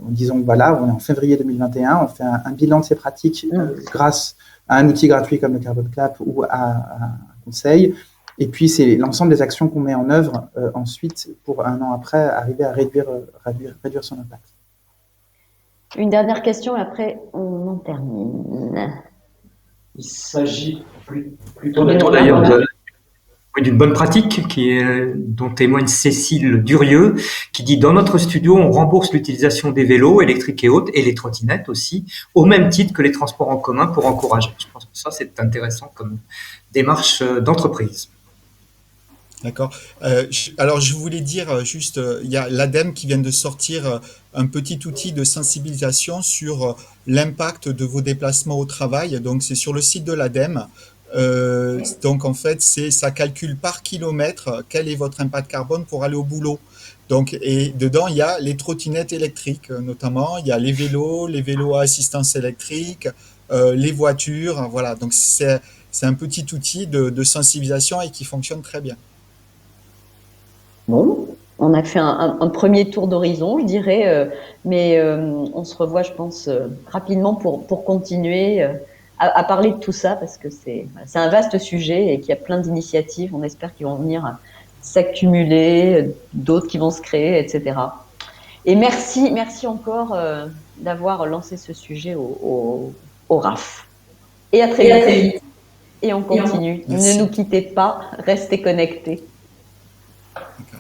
disons voilà, on est en février 2021, on fait un bilan de ces pratiques grâce à un outil gratuit comme le Carbon Clap ou à un conseil. Et puis, c'est l'ensemble des actions qu'on met en œuvre ensuite pour un an après arriver à réduire son impact. Une dernière question et après on en termine. Il s'agit plutôt d'ailleurs d'une bonne pratique dont témoigne Cécile Durieux, qui dit « Dans notre studio, on rembourse l'utilisation des vélos électriques et autres, et les trottinettes aussi, au même titre que les transports en commun pour encourager. » Je pense que ça, c'est intéressant comme démarche d'entreprise. D'accord. Alors, je voulais dire juste, il y a l'ADEME qui vient de sortir un petit outil de sensibilisation sur l'impact de vos déplacements au travail. Donc, c'est sur le site de l'ADEME. Donc, en fait, ça calcule par kilomètre quel est votre impact carbone pour aller au boulot. Donc, et dedans, il y a les trottinettes électriques, notamment. Il y a les vélos à assistance électrique, les voitures. Voilà. Donc, c'est un petit outil de sensibilisation et qui fonctionne très bien. Bon, on a fait un premier tour d'horizon, je dirais, mais on se revoit, je pense, rapidement pour continuer à parler de tout ça, parce que c'est un vaste sujet et qu'il y a plein d'initiatives. On espère qu'ils vont venir s'accumuler, d'autres qui vont se créer, etc. Et merci merci encore d'avoir lancé ce sujet au RAF. Et à très vite. Et on continue. Ne nous quittez pas, restez connectés.